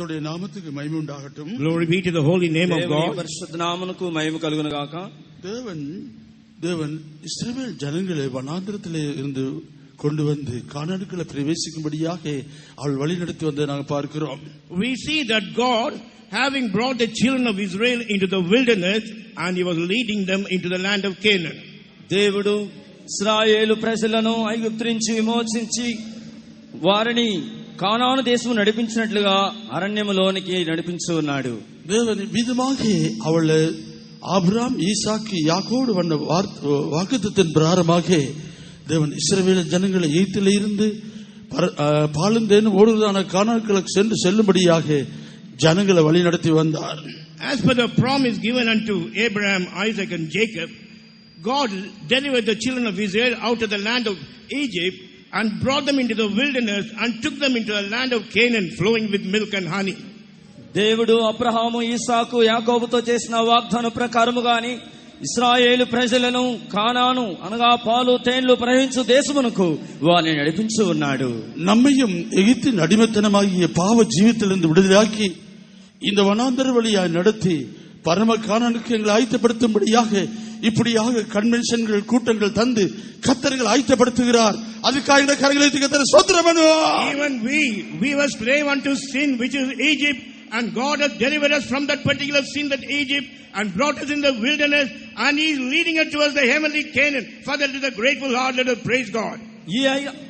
கர்த்தருடைய நாமத்துக்கு மகிமை உண்டாகட்டும். Glory be to the holy name of God. పరిశుద్ధ నామమునకు మహిమ కలుగును గాక. தேவன் இஸ்ரவேல் ஜனங்களை வனாந்திரத்திலே இருந்து கொண்டு வந்து கானானுக்குள்ள பிரவேசிக்கும்படியாக அவள் வழி நடத்தி வந்ததை நாங்கள் பார்க்கிறோம். We see that God, having brought the children of Israel into the wilderness, and he was leading them into the land of Canaan. దేవుడు ఇశ్రాయేలు ప్రజలను ఐగుప్తు నుంచి విమోచించి వారిని కానాను దేశము నడిపించినట్లుగా అరణ్యములోనికి నడిపించి ఉన్నాడు. தேவன் விதமாக அவள் ஆபிரகாம் ஈசாக்கு யாக்கோபு வந்த வாக்குத்தத்தின் பிரகாரமாக தேவன் இஸ்ரவேல் ஜனங்களை எகிப்தில் இருந்து பாலும் தேனும் ஓடுவதான கானானுக்கு சென்று செல்லும்படியாக ஜனங்களை வழி நடத்தி வந்தார். As per the promise given unto Abraham, Isaac and Jacob, God delivered the children of Israel out of the land of Egypt and brought them into the wilderness and took them into the land of Canaan flowing with milk and honey. దేవుడు అబ్రహాము ఇస్సాకు యాకోబుతో చేసిన వాగ్దాన ప్రకారముగాని ఇశ్రాయేలు ప్రజలను కానాను అనగా పాలు తేన్లు ప్రవహించు దేశమునకు వారిని నడిపించి ఉన్నాడు. நம்மையும் எகிப்தின் அடிமைத்தனமாகிய பாவ ஜீவித்திலிருந்து விடுதலையாக்கி இந்த வனாந்தர வழியாய் நடத்தி பரம கானானுக்கு எங்களை ஆயத்தப்படுத்தும்படியாக இப்படியாக கன்வென்ஷன்கள் கூட்டங்கள் தந்து கர்த்தர்கள் ஆயத்தப்படுத்துகிறார். அதுக்காக கரங்களை கர்த்தரை ஸ்தோத்திரம் பண்ணுவோம். Even we were slave unto sin, which is Egypt, and God has delivered us from that particular sin, that Egypt, and brought us in the wilderness, and he is leading us towards the heavenly Canaan. Father, to the grateful heart, let us praise God. ఈ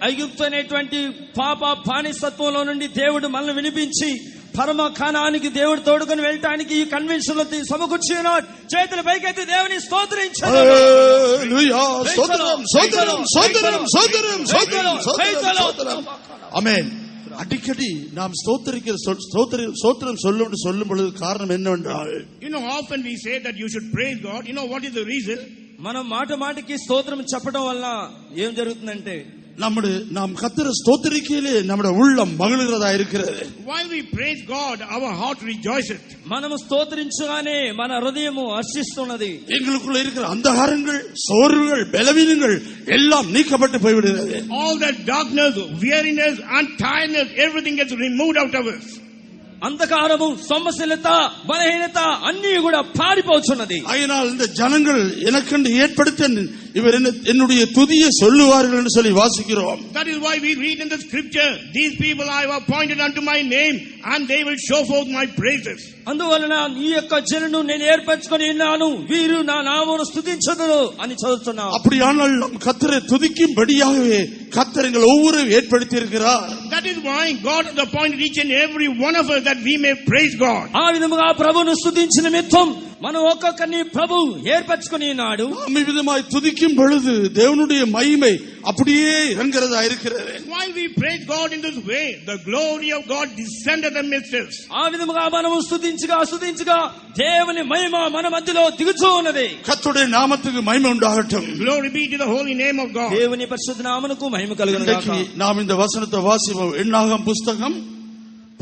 ఐగుప్తు అనేటువంటి పాప బానిసత్వంలో నుండి దేవుడు మనల్ని వినిపించి పరమ కానానికి దేవుడు తోడుకొని వెళ్ళటానికి ఈ కన్వెన్షన్ లో సమకూర్చి ఉన్నాడు. చేతుల పైకెత్తి దేవుని స్తోత్రించండి. హల్లెలూయా. స్తోత్రం స్తోత్రం స్తోత్రం స్తోత్రం స్తోత్రం. ஆமென். அடிக்கடி நாம் ஸ்தோத்திரம் சொல்லும் பொழுது காரணம் என்னவென்றால், often we say that you should praise God. What is the reason? మనం మాట మాటకి స్తోత్రం చెప్పడం వల్ల ఏం జరుగుతుందంటే, நாம் கர்த்தரை ஸ்தோத்திரிக்கையிலே நம்முடைய உள்ளம் மகிழ்கிறதா இருக்கிறது. While we praise God, our heart rejoices. మనము స్తోత్రించగానే మన హృదయము హర్షిస్తున్నది. எங்களுக்குள்ள இருக்கிற அந்தகாரங்கள், சோர்வுகள், பலவீனங்கள் எல்லாம் நீக்கப்பட்டு போய்விடுகிறது. All that darkness, weariness and tiredness, everything gets removed out of us. అంధకారము, సొమ్మశీలత, బలహీనత అన్నీ కూడా పారిపోతున్నది. அதனால் இந்த ஜனங்கள் எனக்கென்று ஏற்படுத்த இவர் என்னுடைய துதியை சொல்லுவார்கள் என்று சொல்லி வாசிக்கிறோம். That is why we read in the scripture, these people I have appointed unto my name and they will show forth my praises. అందువలన ఈ యొక్క జనులను నేను ఏర్పరచుకొని ఉన్నాను, వీరు నా నామమును స్తుతించుదురు అని చదువుతున్నాం. அப்படியானால் நாம் கர்த்தரை துதிக்கும்படியாகவே கர்த்தர் எங்களை ஒவ்வொருவரையும் ஏற்படுத்தி இருக்கிறார். That is why God has appointed each and every one of us that we may praise God. ఆ విధముగా ప్రభువును స్తుతించిన నిమిత్తం మనం ఒక్కొక్కరిని ప్రభు ఏర్పరచుకొని ఉన్నాడు. ఈ విధமாய் துதிக்கும் பொழுது தேவனுடைய மகிமை அப்படியே இறங்குறதா இருக்கிறது. While we praise God in this way, the glory of God descended amidst us. ఆ విధముగా మనము స్తుతించగా దేవుని మహిమ మన మధ్యలో దిగుచూ ఉన్నది. కర్తరుடைய నామத்துக்கு మహిమ உண்டாகட்டும். Glory be to the holy name of God. దేవుని పరిశుద్ధ నామమునకు మహిమ కలుగును గాక. நாம் இந்த வசனத்தை வாசிப்போம். எண்ணாகமம் புத்தகம்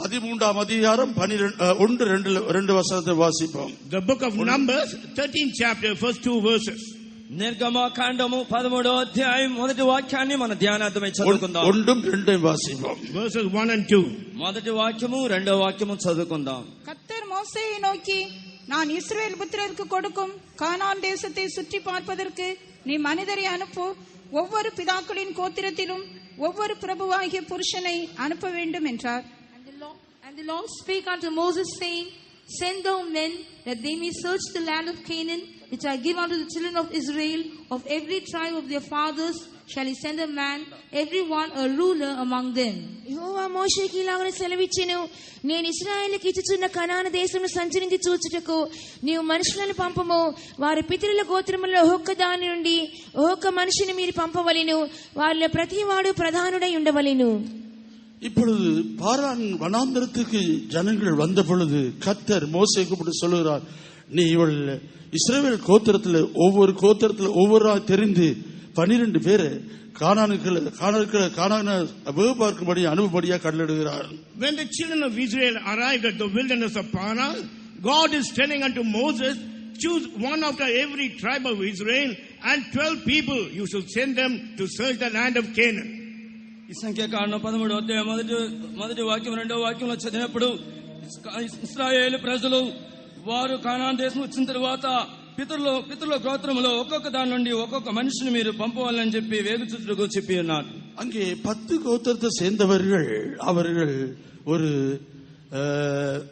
13ஆம் அதிகாரம் 1-2 வசனத்தை வாசிப்போம். The book of Numbers, 13th chapter, first 2 verses. నిర్గమకాండము 13వ అధ్యాయం మొదటి వాక్యాన్ని మన ధ్యానార్థమై చదువుకుందాం. 1-2 వాసిద్దాం. Verses 1 and 2. మొదటి వాక్యము రెండవ వాక్యము చదువుకుందాం. கர்த்தர் மோசேயை நோக்கி, நான் இஸ்ரவேல் புத்திரருக்கு கொடுக்கும் கானான் தேசத்தை சுற்றி பார்ப்பதற்கு நீ மனிதரை அனுப்பு, ஒவ்வொரு பிதாக்களின் கோத்திரத்திலும் ஒவ்வொரு பிரபுவாகிய புருஷனை அனுப்ப வேண்டும் என்றார். And the Lord spake unto Moses, saying, Send thou men, that they may search the land of Canaan, which I give unto the children of Israel. Of every tribe of their fathers shall he send a man, every one a ruler among them. యెహోవా మోషేకి ఇలాగనే సెలవిచ్చెను, నేను ఇశ్రాయేలుకి ఇచ్చుచున్న కనాను దేశమును సంచరించి చూచుటకు నీవు మనుషులను పంపము. వారి పితరుల గోత్రములలో ఒక్కొక్క దాని నుండి ఒక్కొక్క మనిషిని మీరు పంపవలెను. వారిలో ప్రతివాడు ప్రధానుడై ఉండవలెను. இப்பொழுது பாரான் வனாந்தரத்துக்கு ஜனங்கள் வந்த பொழுது கர்த்தர் மோசேயை கூப்பிட்டு சொல்லுகிறார், நீ இவள் இஸ்ரவேல் கோத்திரத்தில் ஒவ்வொரு தெரிந்து 12 பேரை கானானை பார்க்கும்படி அனுப்பும்படியா கடலிடுகிறார். When the children of Israel arrived at the wilderness of Paran, God is telling unto Moses, choose one after every tribe of Israel and 12 people you should send them to search the land of Canaan. ఈ సంఖ్యాకాండం 13వ అధ్యాయం మొదటి వాక్యం రెండవ వాక్యంలో చదివినప్పుడు ఇశ్రాయేలు ప్రజలు వారు కానాను దేశం వచ్చిన తర్వాత పితరుల గోత్రములో ఒక్కొక్క దాని నుండి ఒక్కొక్క మనిషిని మీరు పంపవాలని చెప్పి వేగుచుట్టుకు చెప్పి ఉన్నారు. அங்கே 10 கோத்திரத்தை சேர்ந்தவர்கள் அவர்கள் ஒரு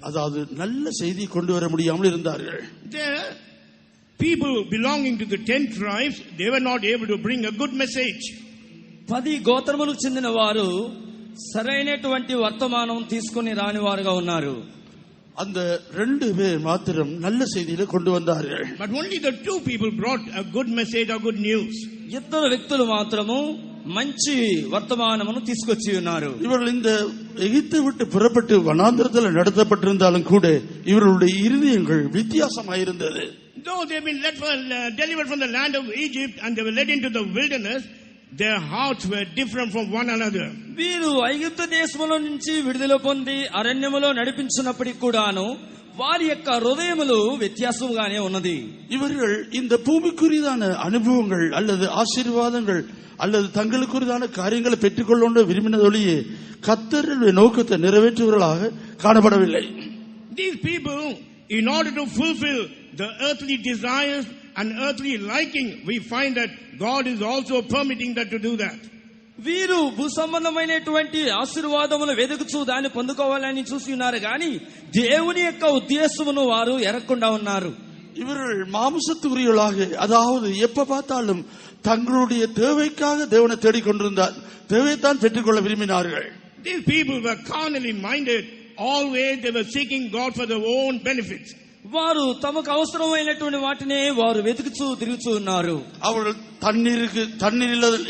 அதாவது நல்ல செய்தி கொண்டு வர முடியாமல் இருந்தார்கள். There people belonging to the 10 tribes, they were not able to bring a good message. 10 గోత్రములకు చెందిన వారు సరైనటువంటి వర్తమానం తీసుకుని రాని వారుగా ఉన్నారు. அந்த 2 பேர் மாத்திரம் நல்ல செய்தியை கொண்டு வந்தார்கள். But only the 2 people brought a good message or good news. ఇద్దరు వ్యక్తులు మాత్రము మంచి వర్తమానమును తీసుకొచ్చి ఉన్నారు. இவர்கள் இந்த எகிப்தை விட்டு புறப்பட்டு வனாந்திரத்தில் நடத்தப்பட்டிருந்தாலும் கூட இவர்களுடைய இருதயங்கள் வித்தியாசமாயிருந்தது. Though they have been delivered from the land of Egypt and they were led into the wilderness, their hearts were different from one another. వీరు ఐగుప్తు దేశములో నుంచి విడుదల పొంది అరణ్యములో నడిపించినప్పటికీ కూడాను వారి యొక్క హృదయములు వ్యత్యాసంగానే ఉన్నది. இவர்கள் இந்த பூமிக்குரியதான அனுபவங்கள் அல்லது ஆசீர்வாதங்கள் அல்லது தங்களுக்குரியதான காரியங்களை பெற்றுக்கொள்ள விரும்பினதொழியே கர்த்தருடைய நோக்கத்தை நிறைவேற்றுவர்களாக காணப்படவில்லை. These people, in order to fulfill the earthly desires and earthly liking, we find that God is also permitting that to do that. వీరు భూసంబంధమైనటువంటి ఆశీర్వాదములు వెదుకుచూ దాన్ని పొందుకోవాలని చూసి ఉన్నారు కానీ దేవుని యొక్క ఉద్దేశమును వారు ఎరగకుండా ఉన్నారు. இவர்கள் மாம்சத்துக்குரியவர்களாக, அதாவது எப்ப பார்த்தாலும் தங்களுடைய தேவைக்காக தேவனை தேடிக்கொண்டிருந்தார், தேவைத்தான் பெற்றுக்கொள்ள விரும்பினார்கள். These people were carnally minded. Always they were seeking God for their own benefits. వారు తమకు అవసరమైనటువంటి వాటినే వారు వెతుకుచూ తిరుగుచూ ఉన్నారు. அவர்கள் தண்ணீர்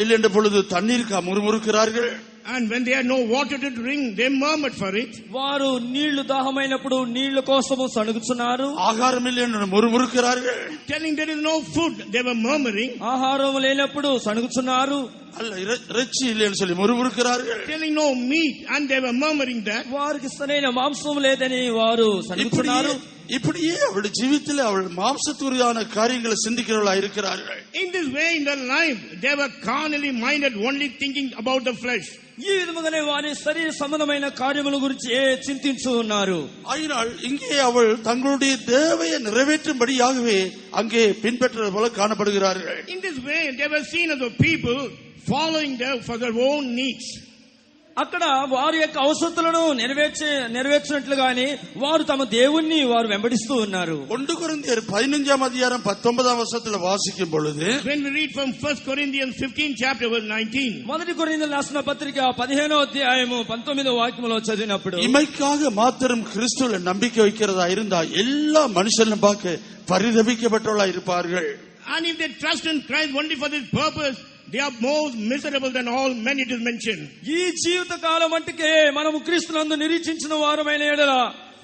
இல்லை என்ற பொழுது தண்ணீருக்கு முறுமுறுக்கிறார்கள். And when they had no water to drink, they murmured for it. వారు నీళ్లు దాహమైనప్పుడు నీళ్ల కోసము సణుగుచున్నారు. ఆహారం இல்லை என்று முறுமுறுக்கிறார்கள். Telling there is no food, they were murmuring. ఆహారం లేనప్పుడు సణుగుచున్నారు. அல்ல இறைச்சி இல்லைன்னு சொல்லி முறுமுறுக்கிறார்கள். Telling no meat, and they were murmuring that. వారికి సరైన మాంసం లేదని వారు సణుగుచున్నారు. இப்படியே அவருடைய ஜீவிதத்தில் அவர்கள் மாம்சத்துரியான காரியங்களை சிந்திக்கிறவர்களா இருக்கிறார்கள். In this way in their life, they were carnally minded, only thinking about the flesh. ఈ విధముగానే వారి శరీర సంబంధమైన కార్యముల గురించి చింతించు ఉన్నారు. அதனால் இங்கே அவள் தங்களுடைய தேவையை நிறைவேற்றும்படியாகவே அங்கே பின்பற்றுவது போல காணப்படுகிறார்கள். In this way, they were seen as a people following them for their own needs. అక్కడ వారి యొక్క అవసరతలను నెరవేర్చినట్లుగానే వారు తమ దేవుణ్ణి వారు వెంబడిస్తూ ఉన్నారు. 1 కొరింథీయర్ 15వ అధ్యాయం 19వ వచనத்தில் వాసిக்கும் பொழுது, when we read from 1 Corinthians 15 chapter verse 19, మొదటి కొరింథీయులకు రాసిన పత్రిక 15వ అధ్యాయము 19వ వాక్యములో చదివినప్పుడు, இமைக்காக மாத்திரம் கிறிஸ்துவில் நம்பிக்கை வைக்கிறதா இருந்தா எல்லா மனுஷனும் பார்க்க பரிதபிக்கப்பட்டவர்களா இருப்பார்கள். and if they trust in Christ only for this purpose, they are more miserable than all men it is mentioned. ఈ జీవిత కాలం మట్టుకే మనము క్రీస్తునందు నిరీక్షించిన వారమైన ఎడల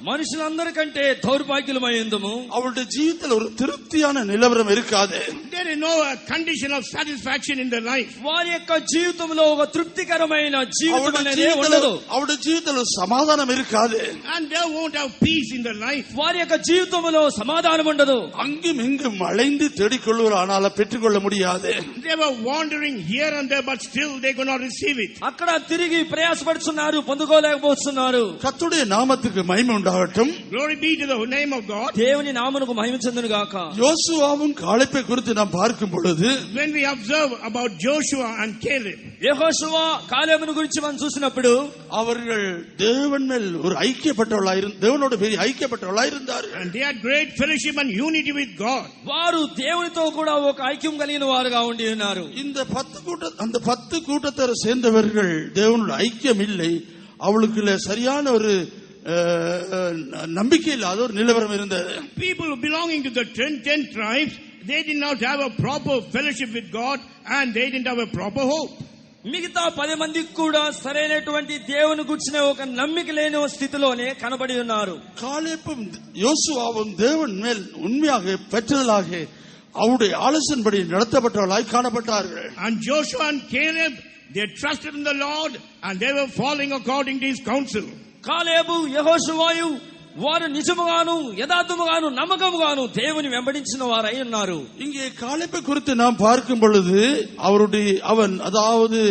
మనుషులందరికంటే దౌర్భాగ్యులమైందుము. அவருடைய ஜீவிதத்தில் ஒரு திருப்தியான நிலவரம் இருக்காது. There is no condition of satisfaction in their life. వారి యొక్క జీవితంలో ఒక తృప్తికరమైన జీవితం అనేది ఉండదు. அவருடைய ஜீவிதத்தில் சமாதானம் இருக்காது. and they won't have peace in their life. వారి యొక్క జీవితంలో సమాధానం ఉండదు. அங்கும் இங்கும் அலைந்து தேடிக்கொள்வார், ஆனால் பெற்றுக்கொள்ள முடியாது. They were wandering here and there, but still they could not receive it. అక్కడ తిరిగి ప్రయాసపడుతున్నారు, పొందుకోలేకపోతున్నారు. கர்த்தருடைய நாமத்துக்கு மகிமை உண்டாகட்டும். Glory be to the name of God. దేవుని నామమునకు మహిమ చెందును గాక. யோசுவாவும் காலேப்பை குறித்து நாம் பார்க்கும் பொழுது, when we observe about Joshua and Caleb, యెహోషువ కాలేబును గురించి మనం చూసినప్పుడు அவர்கள் தேவன் மேல் ஒரு ஐக்கியப்பட்டவர்களாய் தேவனோடு பெரிய ஐக்கியப்பட்டவர்களாய் இருந்தார்கள். and they had great fellowship and unity with God. వారు దేవునితో కూడా ఒక ఐక్యం కలిగిన వారుగా ఉండి ఉన్నారు. இந்த 10 கூட்டத்தாரை சேர்ந்தவர்கள் தேவனோட ஐக்கியம் இல்லை, அவளுக்குள்ள சரியான ஒரு நம்பிக்கை இல்லாத ஒரு நிலவரம் இருந்தது. People belonging to the 10 tribes, they did not have a proper fellowship with God, and they didn't have a proper hope. మిగతా 10 మందికి కూడా సరైనటువంటి దేవుని గురించిన ఒక నమ్మిక లేని స్థితిలోనే కనబడి ఉన్నారు. காலேப்பும் யோசுவாவும் தேவன் மேல் உண்மையாக பெற்றதாக அவருடைய ஆலோசனைப்படி நடத்தப்பட்டவர்களாய் காணப்பட்டார்கள். and Joshua and Caleb, they trusted in the Lord, and they were following according to his counsel. కాలేబు యెహోషువాయు వారు నిజముగాను యథార్థముగాను నమ్మకముగాను దేవుని వెంబడించిన వారై ఉన్నారు. இங்கே காலேப்பை குறித்து நாம் பார்க்கும் பொழுது அவன் அதாவது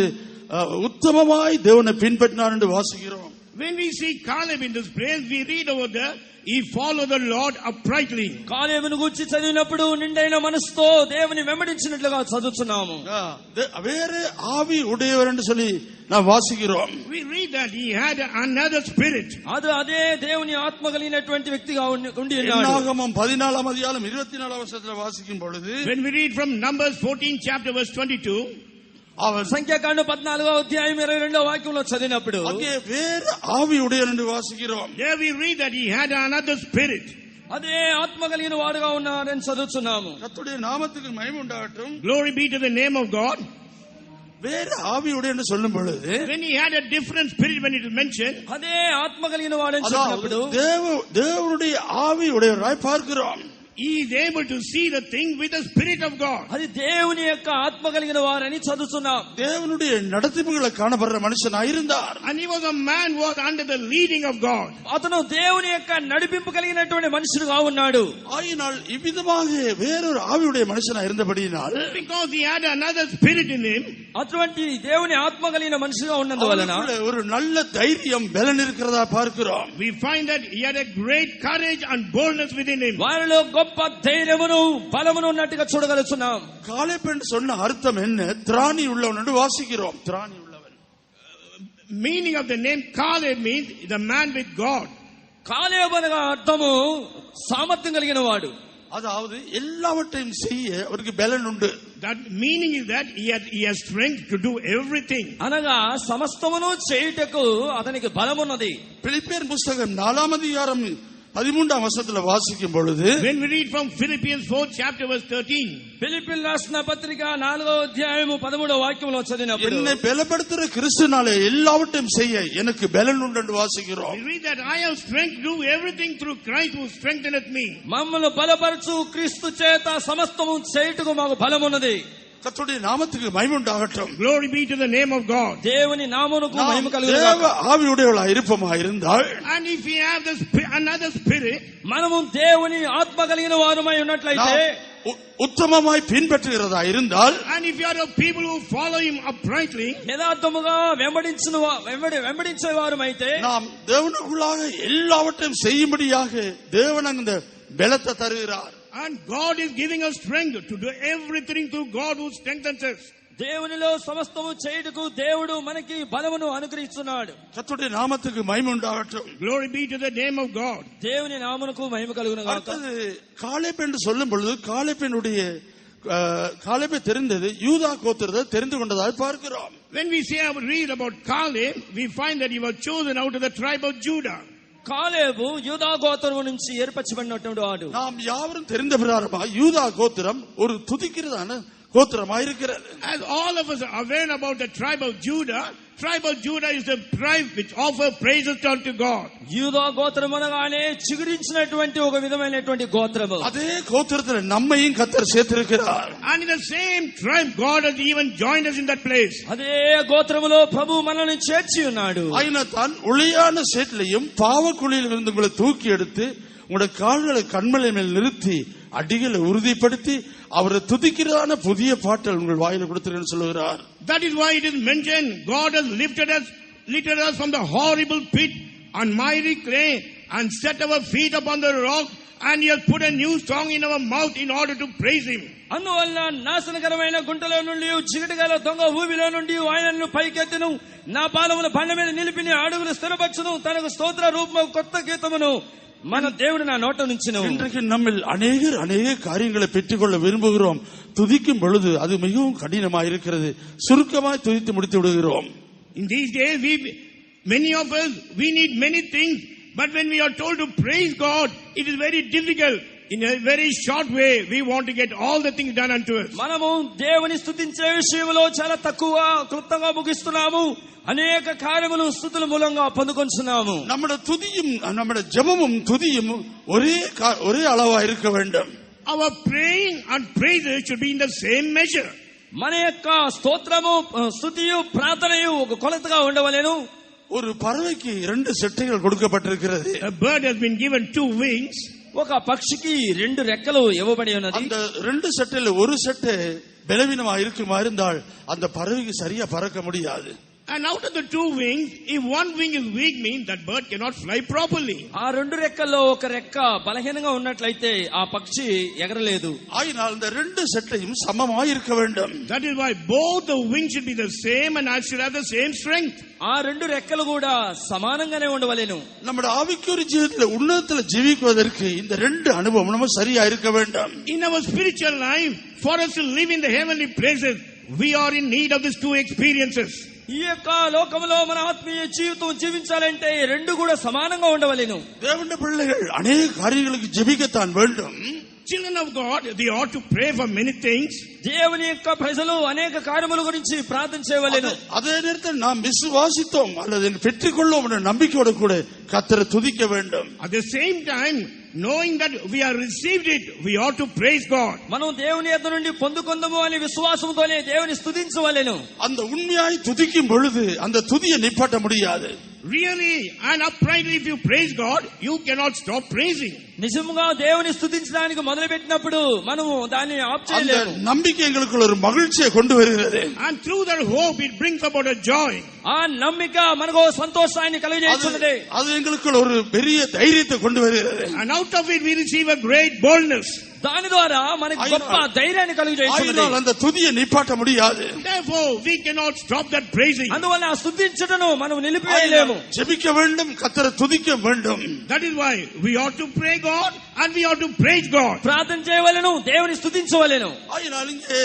உத்தமமாய் தேவனை பின்பற்றினார் என்று வாசிக்கிறோம். When we see Caleb in this place, we read over there, he followed the Lord uprightly. కాలేబును గూర్చి చదివినప్పుడు నిండైన మనసుతో దేవుని వెంబడించినట్లుగా చదువుతున్నాము. வேற ஆவி உடையவர் என்று சொல்லி நாம் வாசிக்கிறோம். We read that he had another spirit. அது அதே దేవుని ఆత్మ కలిగినటువంటి వ్యక్తిగా ఉండి ఉన్నాడు. என்னாகமம் 14ஆம் அதிகாரம் 24ஆம் வசனத்தில் வாசிக்கும் பொழுது, when we read from Numbers 14 chapter verse 22, அவன் సంఖ్యాకాండం 14వ అధ్యాయం 22వ వాక్యంలో చదివినప్పుడు அங்கே வேற ஆவி உடையவர் என்று வாசிக்கிறோம். there we read that he had another spirit. అదే ఆత్మ కలిగిన వాడుగా ఉన్నారని చదువుతున్నాము. கர்த்தருடைய நாமத்துக்கு மகிமை உண்டாகட்டும். Glory be to the name of God. வேற ஆவி உடையவர் என்று சொல்லும் பொழுது, when he had a different spirit, when it is mentioned, అదే ఆత్మ కలిగిన వాడని చెప్పినప్పుడు தேவனுடைய ஆவி உடையவராய் பார்க்கிறோம். he is able to see the thing with the spirit of God. అది దేవుని యొక్క ఆత్మ కలిగిన వారని చదువుతున్నాం. தேவனுடைய நடத்திப்புகளை காணப்படுற மனுஷனாய் இருந்தார். And he was a man who was under the leading of God. అతను దేవుని యొక్క నడిపింపు కలిగినటువంటి మనుషుడుగా ఉన్నాడు. ஆயினால் இவ்விதமாக வேறொரு ஆவியுடைய மனுஷனாய் இருந்தபடியினால், because he had another spirit in him, అటువంటి దేవుని ఆత్మ కలిగిన మనుషుడుగా ఉన్నందువలన ஒரு நல்ல தைரியம் பலன் இருக்கிறதா பார்க்கிறோம். we find that he had a great courage and boldness within him. వారిలో గొప్ప ధైర్యమును బలమును ఉన్నట్టుగా చూడగలుగుతున్నాం. காலேப் என்று சொன்ன அர்த்தம் என்ன? திராணி உள்ளவன் என்று வாசிக்கிறோம். திராணி உள்ளவன். meaning of the name Caleb means the man with God. కాలేబు అనగా అర్థము సామర్థ్యం కలిగిన వాడు. அதாவது எல்லாவற்றையும் செய்ய அவருக்கு பலன் உண்டு. that meaning is that he has strength to do everything. అనగా సమస్తమును చేయుటకు అతనికి బలమున్నది. பிலிப்பியர் புத்தகம் 4ஆம் அதிகாரம் 13ஆம் வசனத்துல வாசிக்கும் பொழுது, when we read from Philippians 4 chapter verse 13, ఫిలిప్పీయులకు రాసిన పత్రిక 4వ అధ్యాయము 13వ వాక్యంలో చదివినప్పుడు, என்னை பலப்படுத்துற கிறிஸ்துனாலே எல்லாவற்றையும் செய்ய எனக்கு பலன் உண்டு என்று வாசிக்கிறோம். we read that I have strength to do everything through Christ who strengtheneth me. మమ్మల్ని బలపరచు క్రీస్తు చేత సమస్తము చేయుటకు మాకు బలమున్నది. கர்த்தருடைய நாமத்துக்கு மகிமை உண்டாகட்டும். glory be to the name of God. దేవుని నామమునకు మహిమ தேவ కలుగుగాక. ஆவியுடையவளாய் இருப்போமாய் இருந்தால், and if we have another spirit, మనము దేవుని ఆత్మ కలిగిన వారమై ఉన్నట్లయితే, உத்தமமாய் பின்பற்றுகிறதா இருந்தால், and if you are the people who follow him uprightly, యథార్థముగా వెంబడించే వారమైతే, நாம் தேவனுக்குள்ளாக எல்லாவற்றையும் செய்யும்படியாக தேவன் அந்த பலத்தை தருகிறார். and God is giving us strength to do everything through God who strengthens us. దేవునిలో సమస్తము చేయుటకు దేవుడు మనకి బలమును అనుగ్రహిస్తున్నాడు. கர்த்தருடைய நாமத்துக்கு மகிமை உண்டாகட்டும். glory be to the name of God. దేవుని నామమునకు మహిమ కలుగును గాక. அடுத்தது காலேப் என்று சொல்லும் பொழுது, காலேபை தெரிந்தது யூதா கோத்திரத்தை தெரிந்து கொண்டதாக பார்க்கிறோம். when we read about Caleb, we find that he was chosen out of the tribe of Judah. కాలేబు యూదా గోత్రము నుంచి ఏర్పరచబడినటువంటి వాడు. நாம் யாவரும் தெரிந்த பிரகாரமாக யூதா கோத்திரம் ஒரு துதிக்கிறதான கோத்திரமாயிருக்கிறது. as all of us are aware about the tribe of Judah is the tribe which offer praises unto God. యూదా గోత్రం అనగానే చిగురించినటువంటి ఒక విధమైనటువంటి గోత్రము. அதே கோத்திரத்துல நம்மையும் கர்த்தர் சேர்த்திருக்கிறார். and in the same tribe God has even joined us in that place. అదే గోత్రములో ప్రభు మనల్ని చేర్చి ఉన్నాడు. ఆయన தான் ஒளியான சேற்றிலையும் பாவக்குழியில் இருந்து உங்களை தூக்கி எடுத்து உங்களுடைய கால்களை கண்மலை மேல் நிறுத்தி அடிகளை உறுதிப்படுத்தி அவரை துதிக்கிறதான புதிய பாட்டல் உங்கள் வாயில கொடுத்திருக்கேன்னு சொல்லுகிறார். that is why it is mentioned God has lifted us from the horrible pit and miry clay and set our feet upon the rock, and he has put a new song in our mouth in order to praise him. అందువల్ల నాశనకరమైన గుంటలో నుండి చిగటగల దొంగ ఊబిలో నుండి ఆయనను పైకెత్తును, నా పాదముల బండ మీద నిలిపిని అడుగులు స్థిరపరచును, తనకు స్తోత్ర రూపము కొత్త గీతమును మన దేవుడు నా నోట నుంచిను. இன்றைக்கு நம்மில் அநேக காரியங்களை பெற்றுக்கொள்ள விரும்புகிறோம். துதிக்கும் பொழுது அது மிகவும் கடினமாக இருக்கிறது. சுருக்கமாய் துதித்து முடித்து விடுகிறோம். in these days many of us we need many things, but when we are told to praise God, it is very difficult. in a very short way we want to get all the things done unto us. మనము దేవుని స్తుతించే విషయంలో చాలా తక్కువ క్లుప్తంగా ముగిస్తున్నాము. అనేక కార్యములు స్తుతుల మూలంగా పొందుకొంటున్నాము. நம்முடைய துதியும் நம்முடைய ஜெபமும் துதியும் ஒரே அளவா இருக்க வேண்டும். our praying and praises should be in the same measure. మన యొక్క స్తోత్రము స్తుతియు ప్రార్థనయు ఒక కొలతగా ఉండవలెను. ஒரு பறவைக்கு 2 செட்டைகள் கொடுக்கப்பட்டிருக்கிறது. a bird has been given 2 wings. ఒక పక్షికి 2 రెక్కలు ఇవ్వబడి ఉన్నది. அந்த 2 செட்டையில ஒரு செட்டை பலவீனமா இருக்குமா இருந்தால் அந்த பறவைக்கு சரியா பறக்க முடியாது. And out of the two wings, if one wing is weak, means that bird cannot fly properly. ఆ రెండు రెక్కల్లో ఒక రెక్క బలహీనంగా ఉన్నట్లయితే ఆ పక్షి ఎగరలేదు. ஆயினால் இந்த ரெண்டு செட்டையும் சமமாய் இருக்க வேண்டும். That is why both the wings should be the same and should have the same strength. ఆ రెండు రెక్కలు కూడా సమానంగానే ఉండవలెను. நம்முடைய ஆவிக்குரிய ஜீவிதத்துல உன்னதத்துல ஜீவிக்குவதற்கு இந்த ரெண்டு அனுபவம் நம்ம சரியா இருக்க வேண்டும். In our spiritual life, for us to live in the heavenly places, we are in need of these two experiences. ఈ యొక్క లోకంలో మన ఆత్మీయ జీవితం జీవించాలంటే రెండు కూడా సమానంగా ఉండవలెను. தேவனுடைய பிள்ளைகள் அநேக காரியங்களுக்கு ஜெபிக்கத்தான் வேண்டும். Children of God, they ought to pray for many things. దేవుని యొక్క ప్రజలు అనేక కార్యముల గురించి ప్రార్థన చేయవలెను. அதே நேரத்தில் நாம் விசுவாசித்தோம் அல்லது பெற்றுக்கொள்ளும் என்ற நம்பிக்கையோடு கூட கர்த்தரை துதிக்க வேண்டும். At the same time, knowing that we have received it, we ought to praise God. మనం దేవుని యొద్ద నుండి పొందుకొందము అనే విశ్వాసంతోనే దేవుని స్తుతించవలెను. அந்த உண்மையாய் துதிக்கும் பொழுது அந்த துதியை நிப்பாட்ட முடியாது. Really and uprightly, if you praise God, you cannot stop praising. నిజముగా దేవుని స్తుతించడానికి మొదలు పెట్టినప్పుడు మనము దాన్ని ఆప్ அந்த చేయలేము. நம்பிக்கை எங்களுக்குள்ள ஒரு மகிழ்ச்சியை கொண்டு வருகிறது. And through that hope, it brings about a joy. ఆ నమ్మిక మనకు సంతోషాన్ని కలుగజేస్తున్నది. அது எங்களுக்குள்ள ஒரு பெரிய தைரியத்தை கொண்டு வருகிறது. And out of it, we receive a great boldness. దాని ద్వారా మనకు గొప్ప ధైర్యాన్ని కలుగజేస్తున్నది. அந்த துதியை நிப்பாட்ட முடியாது. Therefore, we cannot stop that praising. అందువల్ల ఆ స్తుతించుటను మనం నిలిపివేయలేము. ஜெபிக்க வேண்டும், கர்த்தரை துதிக்க வேண்டும். That is why we ought to pray God and we ought to praise God. ప్రార్థన చేయవలెను, దేవుని స్తుతించవలెను. ஆயினால் இங்கே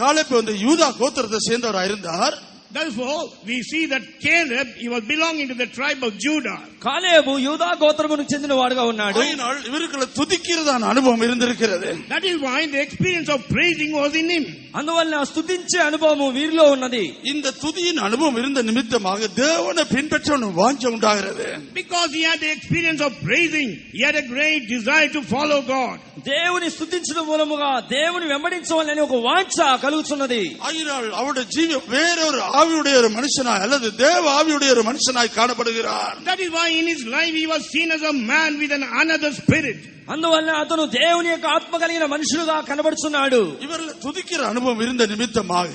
காலேப்பு வந்து யூதா கோத்திரத்தை சேர்ந்தவராக இருந்தார். Therefore, we see that Caleb, he was belonging to the tribe of Judah. కాలేబు యూదా గోత్రమునకు చెందిన వాడుగా ఉన్నాడు. ஆயினால் இவருக்குள்ள துதிக்கிறதான அனுபவம் இருந்திருக்கிறது. That is why the experience of praising was in him. అందువల్ల స్తుతించే అనుభవం వీరిలో ఉన్నది. இந்த துதியின் அனுபவம் இருந்த நிமித்தமாக தேவனை பின்பற்ற வாஞ்சை உண்டாகிறது. Because he had the experience of praising, he had a great desire to follow God. దేవుని స్తుతించడం మూలముగా దేవుని వెంబడించవాలని ఒక వాంఛ కలుగుతున్నది. ஆயினால் அவருடைய ஜீவன் வேறொரு ஆவியுடைய ஒரு மனுஷனாய் அல்லது தேவ ஆவியுடைய ஒரு மனுஷனாய் காணப்படுகிறார். That is why in his life he was seen as a man with an another spirit. అందువల్ల అతను దేవుని యొక్క ఆత్మ కలిగిన మనుషులుగా కనబడుతున్నాడు. இவர்கள் துதிக்கிற அனுபவம் இருந்த நிமித்தமாக,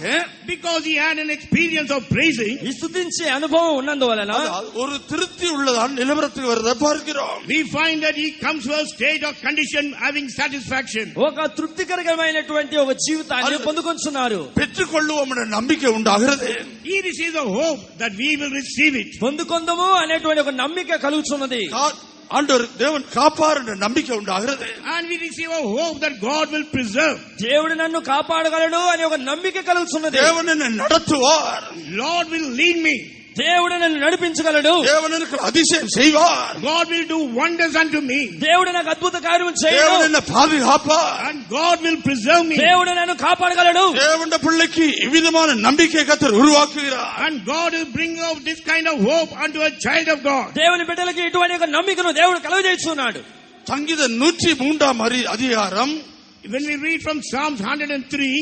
because he had an experience of praising, ఈ స్తుతించే అనుభవం ఉన్నందువలన ஒரு திருப்தி உள்ளதான் நிலவரத்துக்கு வரத பார்க்கிறோம். we find that he comes to a state of condition having satisfaction. ఒక తృప్తికరమైనటువంటి ఒక జీవితాన్ని పొందుకొంటున్నారు. பெற்றுக்கொள்ளுவோம் என்ற நம்பிக்கை உண்டாகிறது. He receives a hope that we will receive it. పొందుకొందము అనేటువంటి ఒక నమ్మిక కలుగుతున్నది. ஆண்டவர் தேவன் காப்பார் என்ற நம்பிக்கை உண்டாகிறது. And we receive a hope that God will preserve. దేవుడు నన్ను కాపాడగలడు అనే ఒక నమ్మిక కలుగుతున్నది. தேவன் என்னை நடத்துவார். Lord will lead me. దేవుడు నన్ను నడిపించగలడు. தேவன் எனக்கு அதிசயம் செய்வார். God will do wonders unto me. దేవుడు నాకు అద్భుత కార్యములు చేయడు. தேவன் என்னை பாதுகாப்பார். And God will preserve me. దేవుడు నన్ను కాపాడగలడు. தேவனுடைய பிள்ளைக்கு இவ்விதமான நம்பிக்கை கர்த்தர் உருவாக்குகிறார். And God will bring out this kind of hope unto a child of God. దేవుని బిడ్డలకి ఇటువంటి ఒక నమ్మికను దేవుడు కలుగజేస్తున్నాడు. சங்கீதம் 103 அதிகாரம், When we read from Psalms 103,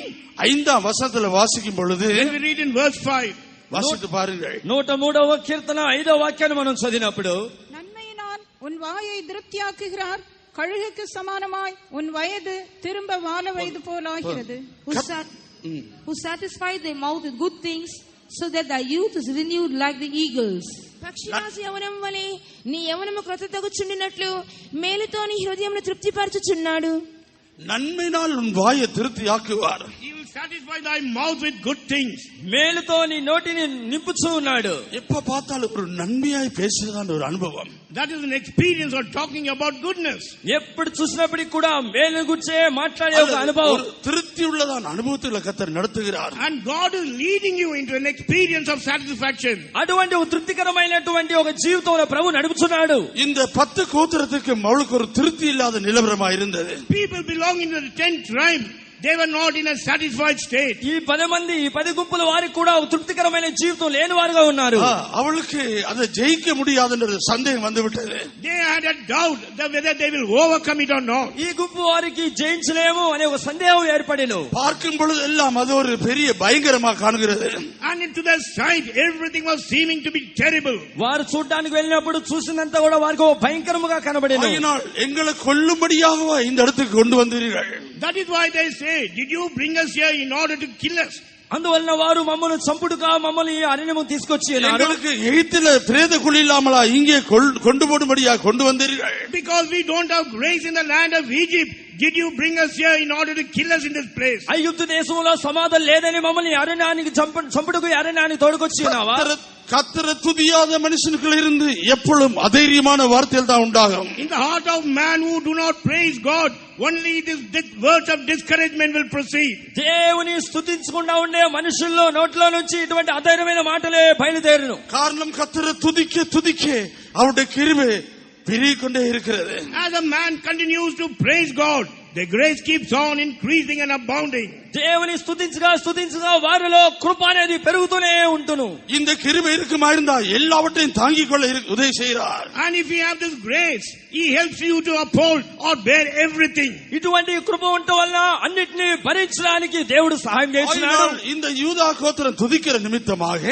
5ஆம் வசனத்துல வாசிக்கும் பொழுது, when we read in verse 5, வாசித்து பாருங்கள். 103వ కీర్తన 5వ వాక్యాన్ని మనం చదివినప్పుడు, நன்மையினால் உன் வாயை திருப்தியாக்குகிறார், கழுகுக்கு சமானமாய் உன் வயது திரும்ப வால வயது போலாகிறது. Who satisfied their mouth with good things, so that thy youth is renewed like the eagles. పక్షిరాజు యవనం వలె నీ యవనము క్రొత్తదగుచుండినట్లు మేలుతో నీ హృదయమును తృప్తిపరచుచున్నాడు. நன்மையினால் உன் வாயை திருப்தியாக்குவார். He will satisfy thy mouth with good things. మేలుతో నీ నోటిని నింపుచూ ఉన్నాడు. எப்ப பார்த்தாலும் ஒரு நன்மையாய் பேசுறதான ஒரு அனுபవం. That is an experience of talking about goodness. ఎప్పుడు చూసినప్పటికీ కూడా మేలు గురించే మాట్లాడే ఒక అనుభవం, ஒரு திருப்தி உள்ளதான அனுபவத்தில் கர்த்தர் நடத்துகிறார். And God is leading you into an experience of satisfaction. అటువంటి ఒక తృప్తికరమైనటువంటి ఒక జీవితంలో ప్రభు నడుపుతున్నాడు. இந்த 10 கோத்திரத்துக்கு அவளுக்கு ஒரு திருப்தி இல்லாத நிலவரமா இருந்தது. People belonging to the 10th tribe, they were not in a satisfied state. ఈ 10 మంది, ఈ 10 గుంపుల వారికి కూడా ఒక తృప్తికరమైన జీవితం లేని వారుగా ఉన్నారు. அவளுக்கு அதை ஜெயிக்க முடியாதுன்ற சந்தேகம் வந்து விட்டது. They had a doubt that whether they will overcome it or not. ఈ గుంపు వారికి జయించలేము అనే ఒక సందేహం ఏర్పడెను. பார்க்கும் பொழுது எல்லாம் அது ஒரு பெரிய பயங்கரமா காணுகிறது. And into their sight, everything was seeming to be terrible. వారు చూడడానికి వెళ్ళినప్పుడు చూసినంత కూడా వారికి ఒక భయంకరముగా కనబడెను. ஆகையினால் எங்களை கொல்லும்படியாக இந்த இடத்துக்கு கொண்டு வந்தீர்கள். That is why they say, did you bring us here in order to kill us? అందువలన వారు మమ్మల్ని చంపుడుగా మమ్మల్ని ఈ అరణ్యము తీసుకొచ్చి எங்களுக்கு எகிப்தில பிரேத குழி இல்லாமலா இங்கே கொண்டு போடும்படியா கொண்டு வந்தீர்கள்? Because we don't have grace in the land of Egypt, did you bring us here in order to kill us in this place? ఐగుప్తు దేశంలో సమాధానం లేదని మమ్మల్ని అరణ్యానికి చంపుడుకు అరణ్యానికి తోడుకొచ్చి ఉన్నావా? கர்த்தரை துதியாத மனுஷனுக்குள்ள இருந்து எப்பொழுதும் அதைரியமான வார்த்தைகள் தான் உண்டாகும். In the heart of man who do not praise God, only this words of discouragement will proceed. దేవుని స్తుతించకుండా ఉండే మనుషుల్లో నోట్లో నుంచి ఇటువంటి అధైర్యమైన మాటలే బయలుదేరును. காரணம் கர்த்தரை துதிக்க துதிக்க அவருடைய கிருபை பெருகிக்கொண்டே இருக்கிறது. As a man continues to praise God, the grace keeps on increasing and abounding. దేవుని స్తుతించగా వారిలో కృప అనేది పెరుగుతూనే ఉంటును. இந்த கிருபை இருக்குமா இருந்தா எல்லாவற்றையும் தாங்கிக் கொள்ள உதவி செய்கிறார். And if you have this grace, he helps you to uphold or bear everything. ఇటువంటి కృప ఉండటం వల్ల అన్నిటిని భరించడానికి దేవుడు సహాయం చేస్తున్నాడు. இந்த யூதா கோத்திரம் துதிக்கிற நிமித்தமாக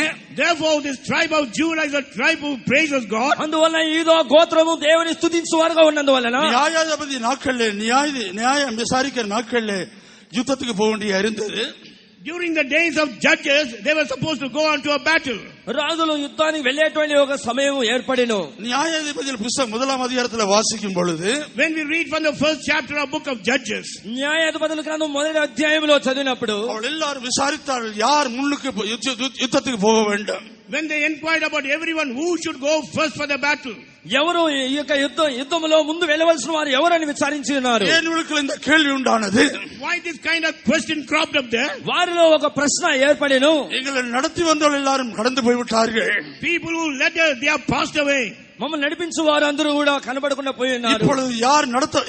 Therefore this tribe of Judah is a tribe who praises God. అందువల్ల యూదా గోత్రము దేవుని స్తుతించువారుగా ఉన్నందువలన நியாயாதிபதி நாட்களிலே நியாயம் விசாரிக்கிற நாட்களிலே யுத்தத்துக்கு போக வேண்டிய இருந்தது. During the days of judges, they were supposed to go on to a battle. రాజులు యుద్ధానికి వెళ్ళేటువంటి ఒక సమయం ఏర్పడెను. நியாயாதிபதிகள் புத்தகம் 1వ అధ్యాయத்தில் వాసిக்கும் பொழுது, when we read from the first chapter of book of Judges, న్యాయాధిపతుల గ్రంథం 1వ అధ్యాయంలో చదివినప్పుడు அவர்கள் எல்லாரும் விசாரித்தார்கள் யார் முன்னுக்கு யுத்தத்துக்கு போக வேண்டும். when they inquired about everyone who should go first for the battle, ఎవరు ఈ యొక్క యుద్ధంలో ముందు వెళ్ళవలసిన వారు ఎవరని విచారించి ఉన్నారు. ఏనుగులకు இந்த கேள்வி உண்டானது. why this kind of question cropped up there? వారిలో ఒక ప్రశ్న ఏర్పడెను. எங்களை நடத்தி வந்தவர்கள் எல்லாரும் கடந்து போய்விட்டார்கள். people who led us, they are passed away. మమ్మల్ని నడిపించు వారు అందరూ కూడా కనబడకుండా పోయి ఉన్నారు. இப்பொழுது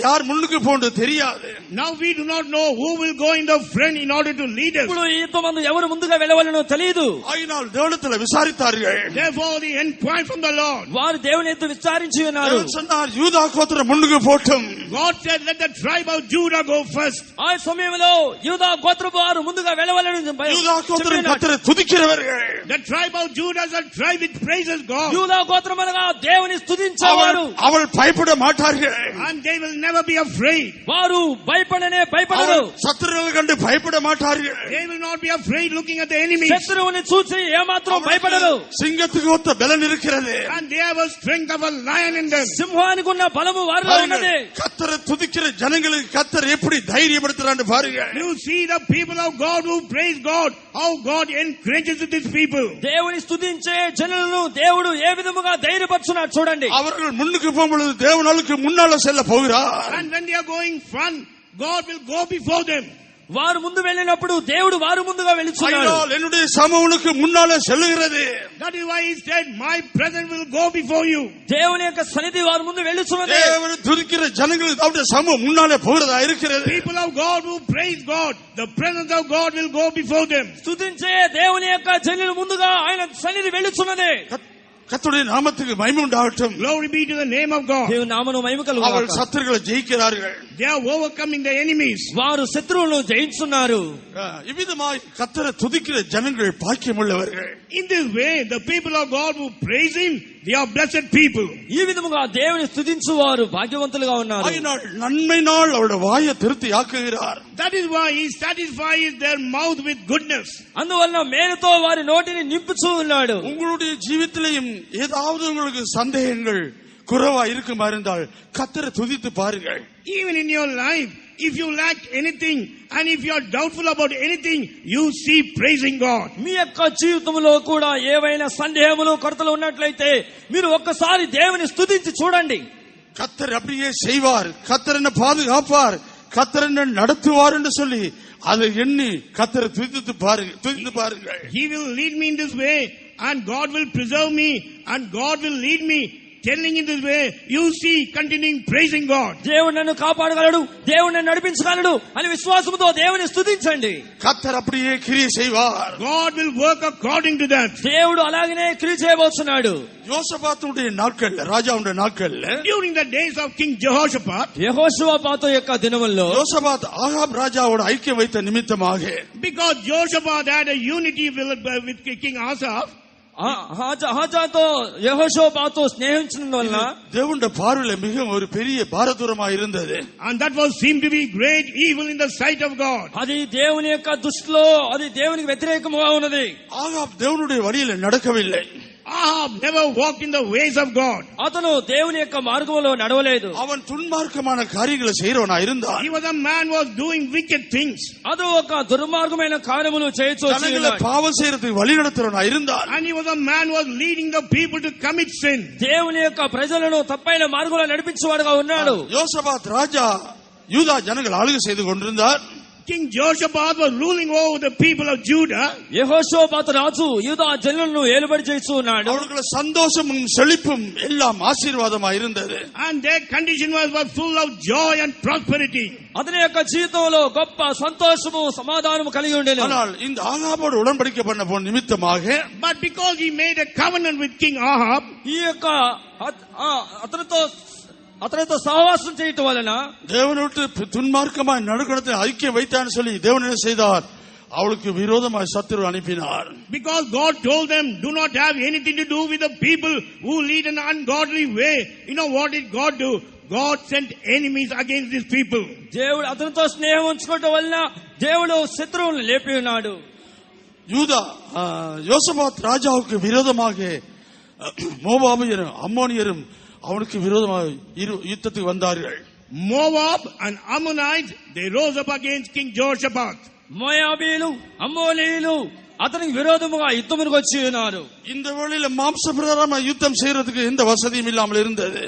யார் முன்னுக்கு போறது தெரியாது. now we do not know who will go in the front in order to lead us. ఇప్పుడు ఈ యుద్ధమందు ఎవరు ముందుగా వెళ్ళవలనో తెలియదు. ஆயினால் தேவனிடத்தில் விசாரித்தார்கள். therefore they inquired from the Lord. వారు దేవుని ఎదుట విచారించి ఉన్నారు. சொன்னார் யூதா கோத்திரம் முன்னுக்கு போட்டும். God said let the tribe of Judah go first. ఆ సమయంలో యూదా గోత్రపు వారు ముందుగా వెళ్ళవలని యూదా గోత్రం కర్తரை స్తుతిக்கிறவர்கள். the tribe of Judah is a tribe which praises God. యూదా గోత్రం అనగా దేవుని స్తుతించేవారు. அவள் பயப்பட மாட்டார்கள். and they will never be afraid. వారు భయపడరు. శత్రువులను కంటే భయపడ మాటారు. they will not be afraid looking at the enemy. శత్రువుని చూసి ఏమాత్రం భయపడరు. సింగத்துக்கு ஒத்த బలం இருக்கிறது. and they have a strength of a lion in them. సింహానికి ఉన్న బలము వారిలో ఉన్నది. కర్తரை స్తుతిக்கிற జనங்களுக்கு కర్తర్ எப்படி ధైర్యపడుతున్నారు பாருங்க. you see the people of God who praise God, how God encourages these people. దేవుని స్తుతించే జనులను దేవుడు ఏ విధముగా ధైర్యపరుచున్నాడు చూడండి. அவர்கள் முன்னுக்கு போகும்போது தேவனுக்கு முன்னால செல்ல போகிறார். and when they are going front, God will go before them. వారు ముందు వెళ్ళినప్పుడు దేవుడు వారు ముందుగా వెళుచున్నాడు. என்னுடைய சமூகனுக்கு முன்னால செல்லுகிறது. that is why he said my presence will go before you. దేవుని యొక్క సన్నిధి వారు ముందు వెళుచున్నది. దేవుని துதிக்கிற ஜனங்களுக்கு அவருடைய சமூகம் முன்னாலே போகிறதா இருக்கிறது. people of God who praise God, the presence of God will go before them. స్తుతించే దేవుని యొక్క జనులు ముందుగా ఆయన సన్నిధి వెళుచున్నది. கர்த்தருடைய நாமத்துக்கு மகிமை உண்டாகட்டும். glory be to the name of God. దేవుని నామమును మహిమ కలుగుగాక. அவர்கள் சத்துருக்களை ஜெயிக்கிறார்கள். they are overcoming the enemies. వారు శత్రువులను జయించున్నారు. இவ்விதமாய் கர்த்தரை துதிக்கிற ஜனங்கள் பாக்கியமுள்ளவர்கள். in this way the people of God who praise him, they are blessed people. ఈ విధముగా దేవుని స్తుతించువారు భాగ్యవంతులుగా ఉన్నారు. ஆயினால் நன்மையினால் அவருடைய வாயை திருப்தி ஆக்குகிறார். that is why he satisfies their mouth with goodness. అందువల్ల మేలుతో వారి నోటిని నింపుచూ ఉన్నాడు. உங்களுடைய ஜீவித்திலேயும் ஏதாவது உங்களுக்கு சந்தேகங்கள் குறைவா இருக்குமா இருந்தால் கர்த்தரை துதித்து பாருங்கள். even in your life, if you lack anything and if you are doubtful about anything, you see praising God. మీ యొక్క జీవితంలో కూడా ఏవైనా సందేహములు కొరతలు ఉన్నట్లయితే మీరు ఒక్కసారి దేవుని స్తుతించి చూడండి. கர்த்தர் அப்படியே செய்வார். கர்த்தர் என்ன பாதுகாப்பார். கர்த்தர் என்ன நடத்துவார் என்று சொல்லி அதை எண்ணி கர்த்தரை துதித்து பாருங்கள். he will lead me in this way and God will preserve me and God will lead me. telling in this way, you see continuing praising God. దేవుడు నన్ను కాపాడగలడు, దేవుడు నన్ను నడిపించగలడు అని విశ్వాసముతో దేవుని స్తుతించండి. கர்த்தர் அப்படியே கிரியை செய்வார். God will work according to that. దేవుడు అలాగనే క్రియ చేయబోతున్నాడు. யோசபாத்துடைய நாட்கள்ல, ராஜாவுடைய நாட்கள்ல, during the days of King Jehoshaphat, యెహోషువపాతు యొక్క దినముల్లో யோசபாத் ஆகாப் ராஜாவோட ஐக்கியம் வைத்த நிமித்தமாக, because Jehoshaphat had a unity with King Asaph, ఆహాజాతో యెహోషాపాతు స్నేహించడం వలన தேவனுடைய பார்வையில மிகவும் ஒரு பெரிய பாரதூரமாக இருந்தது. And that was seemed to be great evil in the sight of God. అది దేవుని యొక్క దృష్టిలో అది దేవునికి వ్యతిరేకముగా ఉన్నది. ஆகாப் தேவனுடைய வழியில நடக்கவில்லை. Ahab never walked in the ways of God. అతను దేవుని యొక్క మార్గంలో నడవలేదు. அவன் துன்மார்க்கமான காரியங்களை செய்யறவனா இருந்தான். He was a man who was doing wicked things. అది ఒక దుర్మార్గమైన కార్యములు చేయొచ్చు. ஜனங்களை பாவம் செய்யறதுக்கு வழி நடத்துறவனா இருந்தான். And he was a man who was leading the people to commit sin. దేవుని యొక్క ప్రజలను తప్పైన మార్గంలో నడిపించేవాడుగా ఉన్నాడు. யோசபாத் ராஜா யூதா ஜனங்கள் ஆளுகை செய்து கொண்டிருந்தார். King Jehoshaphat was ruling over the people of Judah. యెహోషాపాతు రాజు యూదా జనులను ఏలుబడి చేస్తూ ఉన్నాడు. அவர்களுக்கு சந்தோஷமும் செழிப்பும் எல்லாம் ஆசீர்வாதமாக இருந்தது. And their condition was full of joy and prosperity. అతని యొక్క జీవితంలో గొప్ప సంతోషము సమాధానము కలిగి ఉండేను. ஆனால் இந்த ఆహాబోடு உடன்படிக்கை பண்ண போன நிமித்தமாக But because he made a covenant with King Ahab, ఈ యొక్క అతనితో సహవాసం చేయటం వలన தேவனை விட்டு துன்மார்க்கமாய் நடுக்கணத்தை ஐக்கியம் வைத்தான்னு சொல்லி தேவன் என்ன செய்தார்? அவளுக்கு விரோதமாய் சத்துரு அனுப்பினார். Because God told them, do not have anything to do with the people who lead an ungodly way. You know what did God do? God sent enemies against these people. దేవుడు అతనితో స్నేహం ఉంచుకోవటం వలన దేవుడు శత్రువులను లేపి ఉన్నాడు. யூதா யோசபாத் ராஜாவுக்கு விரோதமாக மோவாபியரும் அம்மோனியரும் அவனுக்கு விரோதமாக யுத்தத்துக்கு வந்தார்கள். Moab and Ammonites, they rose up against King Jehoshaphat. మోయాబీలు అమ్మోనీయులు అతనికి విరోధముగా యుద్ధమునకు వచ్చి ఉన్నారు. இந்த வேளையில மாம்சபிரகாரமா யுத்தம் செய்யறதுக்கு எந்த வசதியும் இல்லாமல் இருந்தது.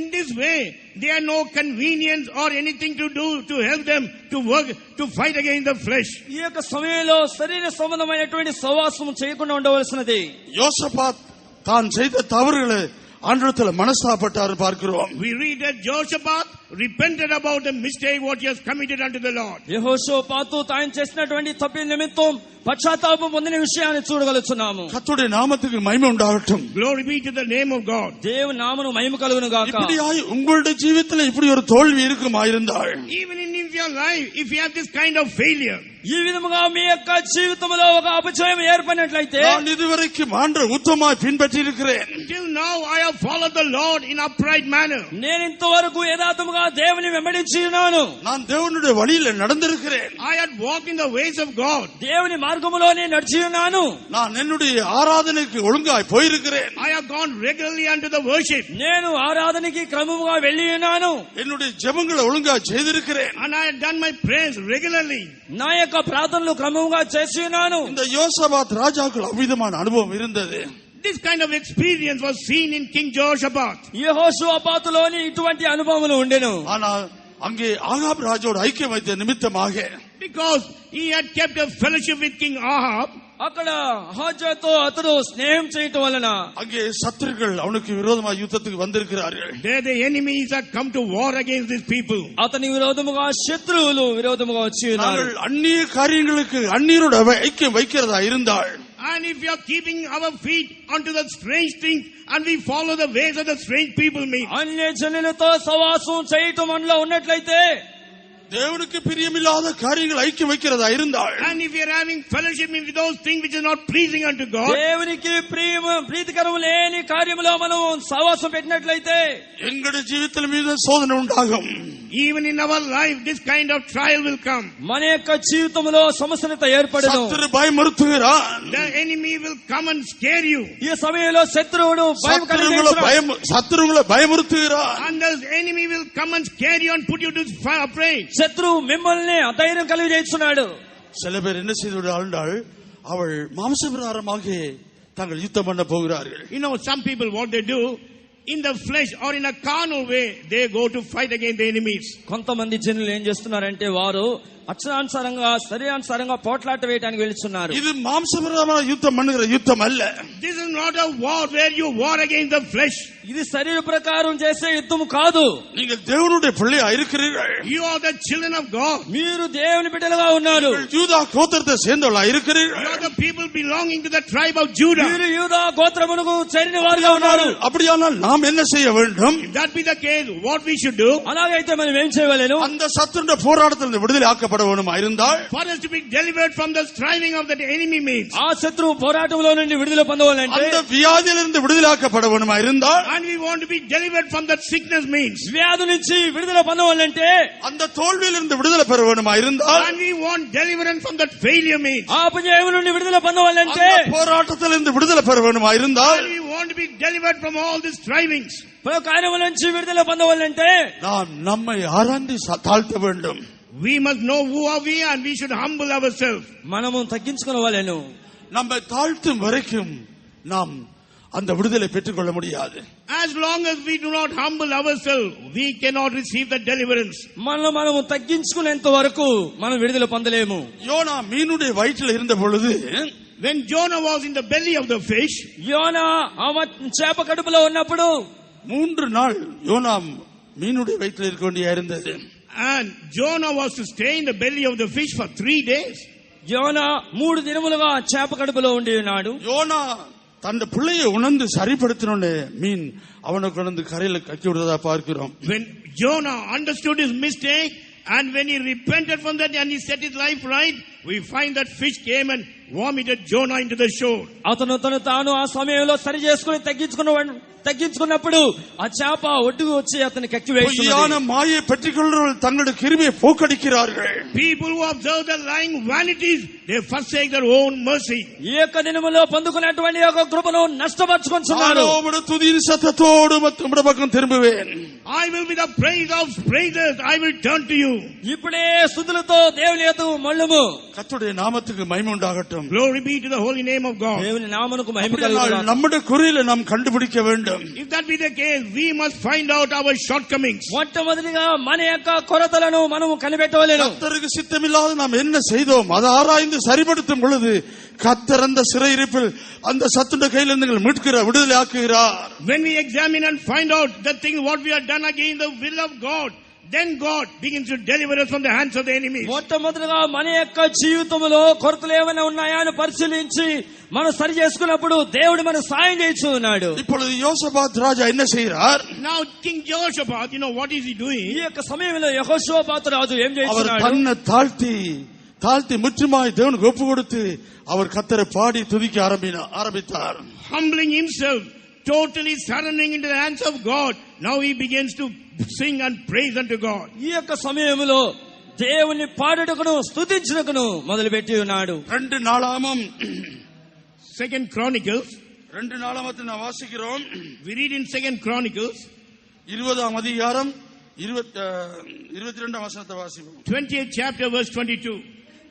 In this way, they had no convenience or anything to do to help them to work to fight against the flesh. ఈ యొక్క సమయంలో శరీర సంబంధమైనటువంటి సహవాసం చేయకుండా ఉండవలసినది. யோசபாத் தான் செய்த தவறுகளை ஆண்டவரிடத்தில் மனஸ்தாபப்பட்டார் பார்க்கிறோம். We read that Jehoshaphat repented about the mistake what he has committed unto the Lord. యెహోషాపాతు తాను చేసినటువంటి తప్పు నిమిత్తం పశ్చాత్తాపం పొందిన విషయాన్ని చూడగలుగుతున్నాము. கர்த்தருடைய நாமத்துக்கு மகிமை உண்டாகட்டும். Glory be to the name of God. దేవుని నామమును మహిమ కలుగును గాక. இப்படியாய் உங்களுடைய ஜீவிதத்தில் இப்படி ஒரு தோல்வி இருக்குமாயிருந்தால், Even in your life, if you have this kind of failure, ఈ విధముగా మీ యొక్క జీవితంలో ఒక అపజయం ఏర్పడినట్లయితే, நான் இதுவரைக்கும் ஆண்டவரை உத்தமமாய் பின்பற்றி இருக்கிறேன். till now I have followed the Lord in upright manner. నేను ఇంతవరకు యథార్థముగా దేవుని వెంబడించి ఉన్నాను. நான் தேவனுடைய வழியில நடந்திருக்கிறேன். I had walked in the ways of God. దేవుని మార్గములోనే నడిచి ఉన్నాను. நான் என்னுடைய ஆராதனைக்கு ஒழுங்காய் போயிருக்கிறேன். I have gone regularly unto the worship. నేను ఆరాధనకి క్రమముగా వెళ్ళి ఉన్నాను. என்னுடைய ஜெபங்களை ஒழுங்காய் செய்திருக்கிறேன். And I had done my prayers regularly. నా యొక్క ప్రార్థనలు క్రమముగా చేసి ఉన్నాను. இந்த யோசபாத் ராஜாவுக்கு அவ்விதமான அனுபவம் இருந்தது. This kind of experience was seen in King Jehoshaphat. యెహోషాపాతులోని ఇటువంటి అనుభవములు ఉండెను. ஆனால் அங்கே ஆகாப் ராஜோடு ஐக்கியம் வைத்த நிமித்தமாக, Because he had kept a fellowship with King Ahab, అక్కడ అహాజాతో అతడు స్నేహం చేయటం వలన அங்கே சத்துருக்கள் அவனுக்கு விரோதமாக யுத்தத்துக்கு வந்திருக்கிறார்கள். there the enemies had come to war against these people. అతని విరోధముగా శత్రువులు విరోధముగా వచ్చి ఉన్నారు. நாங்கள் அந்நிய காரியங்களுக்கு அந்நியரோட ஐக்கியம் வைக்கிறதா இருந்தால், And if you are keeping our feet onto the strange things and we follow the ways of the strange people mean, అన్య జనులతో సవాసం చేయటం మనలో ఉన్నట్లయితే, தேவனுக்கு பிரியமில்லாத காரியங்கள் ஐக்கியம் வைக்கிறதா இருந்தால், and if you are having fellowship with those things which is not pleasing unto God, దేవునికి ప్రీతికరం లేని కార్యములో మనం సవాసం పెట్టినట్లయితే எங்களுடைய ஜீவிதத்தில் மீது சோதனை உண்டாகும். even in our life this kind of trial will come. మన యొక్క జీవితంలో సమస్యత ఏర్పడను. சத்துரு பயமுறுத்துகிறான். The enemy will come and scare you. ఈ సమయంలో శత్రువుడు భయం కలిగించును. சத்துருங்களை பயமுறுத்துகிறான். And the enemy will come and scare you and put you to afraid. శత్రువు మిమ్మల్ని అధైర్యం కలిగించున్నాడు. சில பேர் என்ன செய்து விடுகிறார்கள், அவள் மாம்சபிரகாரமாக தாங்கள் யுத்தம் பண்ண போகிறார்கள். You know, some people what they do, in the flesh or in a carnal way, they go to fight against the enemies. కొంతమంది జనులు ఏం చేస్తున్నారంటే వారు అక్షరానుసారంగా శరీరానుసారంగా పోట్లాట వేయడానికి వెళ్తున్నారు. இது மாம்சபிரகாரமான யுத்தம் பண்ணுகிற யுத்தம் அல்ல. This is not a war where you war against the flesh. ఇది శరీర ప్రకారం చేసే యుద్ధం కాదు. நீங்கள் தேவனுடைய பிள்ளையா இருக்கிறீர்கள். You are the children of God. మీరు దేవుని బిడ్డలుగా ఉన్నారు. யூதா கோத்திரத்தை சேர்ந்தவளா இருக்கிறீர்கள். You are the people belonging to the tribe of Judah. మీరు యూదా గోత్రమునకు చెందిన వారుగా ఉన్నారు. அப்படியானால் நாம் என்ன செய்ய வேண்டும்? If that be the case, what we should do? అలాగైతే మనం ఏం చేయవలెను? அந்த சத்துருடைய போராட்டத்தில் விடுதலை ஆக்கப்பட விடுதலையாக்கப்படவேண்டுமாயிருந்தால், for us to be delivered from the striving of that enemy means, ఆ శత్రువు పోరాటంలో నుండి విడుదల పొందవాలంటే, அந்த வியாதியிலிருந்து விடுதலையாக்கப்படவேண்டுமாயிருந்தால், and we want to be delivered from that sickness means, వ్యాధి నుంచి విడుదల పొందవాలంటే, அந்த தோல்வியிலிருந்து விடுதலை பெற வேண்டுமாயிருந்தால், and we want deliverance from that failure means, ఆ అపజయం నుండి విడుదల పొందవాలంటే, அந்த போராட்டத்திலிருந்து விடுதலை பெற வேண்டுமாயிருந்தால், and we want to be delivered from all these strivings, కార్యముల నుంచి విడుదల పొందవాలంటే, நாம் நம்மை ஆராய்ந்து தாழ்த்த வேண்டும். we must know who are we and we should humble ourselves. మనము తగ్గించుకోవాలను. நம்மை தாழ்த்தும் வரைக்கும் நாம் அந்த விடுதலை பெற்றுக்கொள்ள முடியாது. As long as we do not humble ourselves, we cannot receive the deliverance. మనము తగ్గించుకునేంత వరకు మనం విడుదల పొందలేము. யோனா மீனுடைய வயிற்றில் இருந்த பொழுது, When Jonah was in the belly of the fish, యోనా చేప కడుపులో ఉన్నప్పుడు 3 நாள் யோனா மீனுடைய வயிற்றில் இருக்க வேண்டிய இருந்தது. and Jonah was to stay in the belly of the fish for 3 days. యోనా 3 దినములుగా చేప కడుపులో ఉండి ఉన్నాడు. யோனா தன் பிள்ளையை உணர்ந்து சரிப்படுத்தினோன்னு மீன் அவனை கொண்டு கரையில கட்டி விடுறதா பார்க்கிறோம். When Jonah understood his mistake and when he repented from that and he set his life right, we find that fish came and vomited Jonah into the shore. అతను తాను ఆ సమయంలో సరి చేసుకుని తగ్గించుకున్నప్పుడు ఆ చేప ఒడ్డుకు వచ్చి అతని కక్కి பொய்யான மாயை பெற்றுக்கொள்றவர்கள் தங்களுடைய கிருபையை போக்கடிக்கிறார்கள். People who observe the lying vanities, they forsake their own mercy. ఈ యొక్క దినములో పొందుకున్నటువంటి యొక్క కృపను నష్టపరుచుకుంటున్నారు. துதியின் சத்தத்தோடு உம்முடைய பக்கம் திரும்புவேன். I will be the praise of praises, I will turn to you. ఇప్పుడే స్తుతులతో దేవుని యేసు మళ్ళుము. கர்த்தருடைய நாமத்துக்கு மகிமை உண்டாகட்டும். Glory be to the holy name of God. దేవుని నామమునకు మహిమ కలుగును. நம்முடைய குறியில நாம் கண்டுபிடிக்க வேண்டும். If that be the case, we must find out our shortcomings. మొట్టమొదటిగా మన యొక్క కొరతలను మనము కనిపెట్టవలెను. கர்த்தருக்கு சித்தமில்லாத நாம் என்ன செய்தோம் அதை ஆராய்ந்து சரிப்படுத்தும் பொழுது கர்த்தர் அந்த சிறையிருப்பில் அந்த சத்துடைய கையிலிருந்து எங்களை மீட்கிறார், விடுதலை ஆக்குகிறார். When we examine and find out the thing what we have done against the will of God, then God begins to deliver us from the hands of the enemies. మొట్టమొదటిగా మన యొక్క జీవితంలో కొరతలు ఏమైనా ఉన్నాయా అని పరిశీలించి మనం సరి చేసుకున్నప్పుడు దేవుడు మనకు సాయం చేస్తూ ఉన్నాడు. இப்பொழுது யோசபாத் ராஜா என்ன செய்கிறார்? Now King Jehoshaphat, what is he doing? ఈ యొక్క సమయంలో యెహోషాపాతు రాజు ఏం அவர் చేస్తున్నాడు? தன்னை தாழ்த்தி முற்றுமாய் தேவனுக்கு ஒப்பு கொடுத்து அவர் கர்த்தரை பாடி துதிக்க ஆரம்பித்தார். Humbling himself, totally surrendering into the hands of God. Now he begins to sing and praise unto God. ఈ యొక్క సమయంలో దేవుని పాడుటకును స్తుతించుటకును మొదలుపెట్టి ఉన్నాడు. 2 நாளாகமம் 2 Chronicles, 2 நாளாகமத்தை நாம் வாசிக்கிறோம். we read in 2 Chronicles 20ஆம் அதிகாரம் 22ஆம் வசனத்தை வாசிப்போம். 20th chapter verse 22.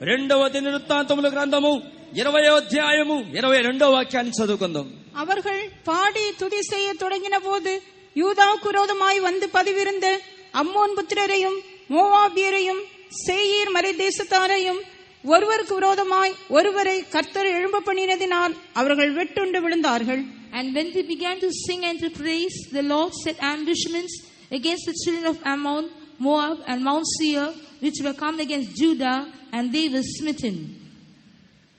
రెండవ దినవృత్తాంతముల గ్రంథము 20వ అధ్యాయము 22వ వాక్యాన్ని చదువుకుందాం. அவர்கள் பாடி துதி செய்ய தொடங்கின போது யூதாவுக்கு விரோதமாய் வந்து பதிவிருந்த அம்மோன் புத்திரரையும் மோவாபியரையும் சேயீர் மலை தேசத்தாரையும் ஒருவருக்கு விரோதமாய் ஒருவரை கர்த்தர் எழும்ப பண்ணினதினால் அவர்கள் வெட்டுண்டு விழுந்தார்கள். And when they began to sing and to praise, the Lord set ambushments against the children of Ammon, Moab, and Mount Seir, which were come against Judah, and they were smitten.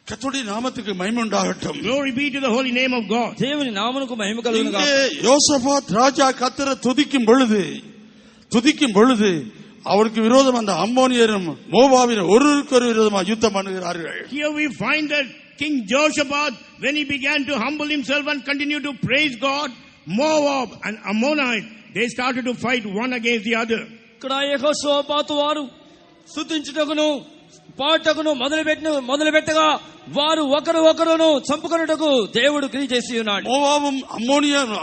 கர்த்தருடைய நாமத்துக்கு மகிமை உண்டாகட்டும். Glory be to the holy name of God. దేవుని నామమునకు మహిమ కలుగును గాక. யோசபாத் ராஜா கர்த்தரை துதிக்கும் பொழுது அவருக்கு விரோதம் அந்த அம்மோனியரும் மோவாபியரும் ஒருவருக்கு விரோதமாக யுத்தம் பண்ணுகிறார்கள். Here we find that King Jehoshaphat, when he began to humble himself and continue to praise God, Moab and Ammonite, they started to fight one against the other. ఇక్కడ యెహోషాపాతు వారు స్తుతించుటకును పాటకును మొదలుపెట్టగా వారు ఒకరును చంపుకొనుటకు దేవుడు క్రియ చేసి ఉన్నాడు. மோவாபும்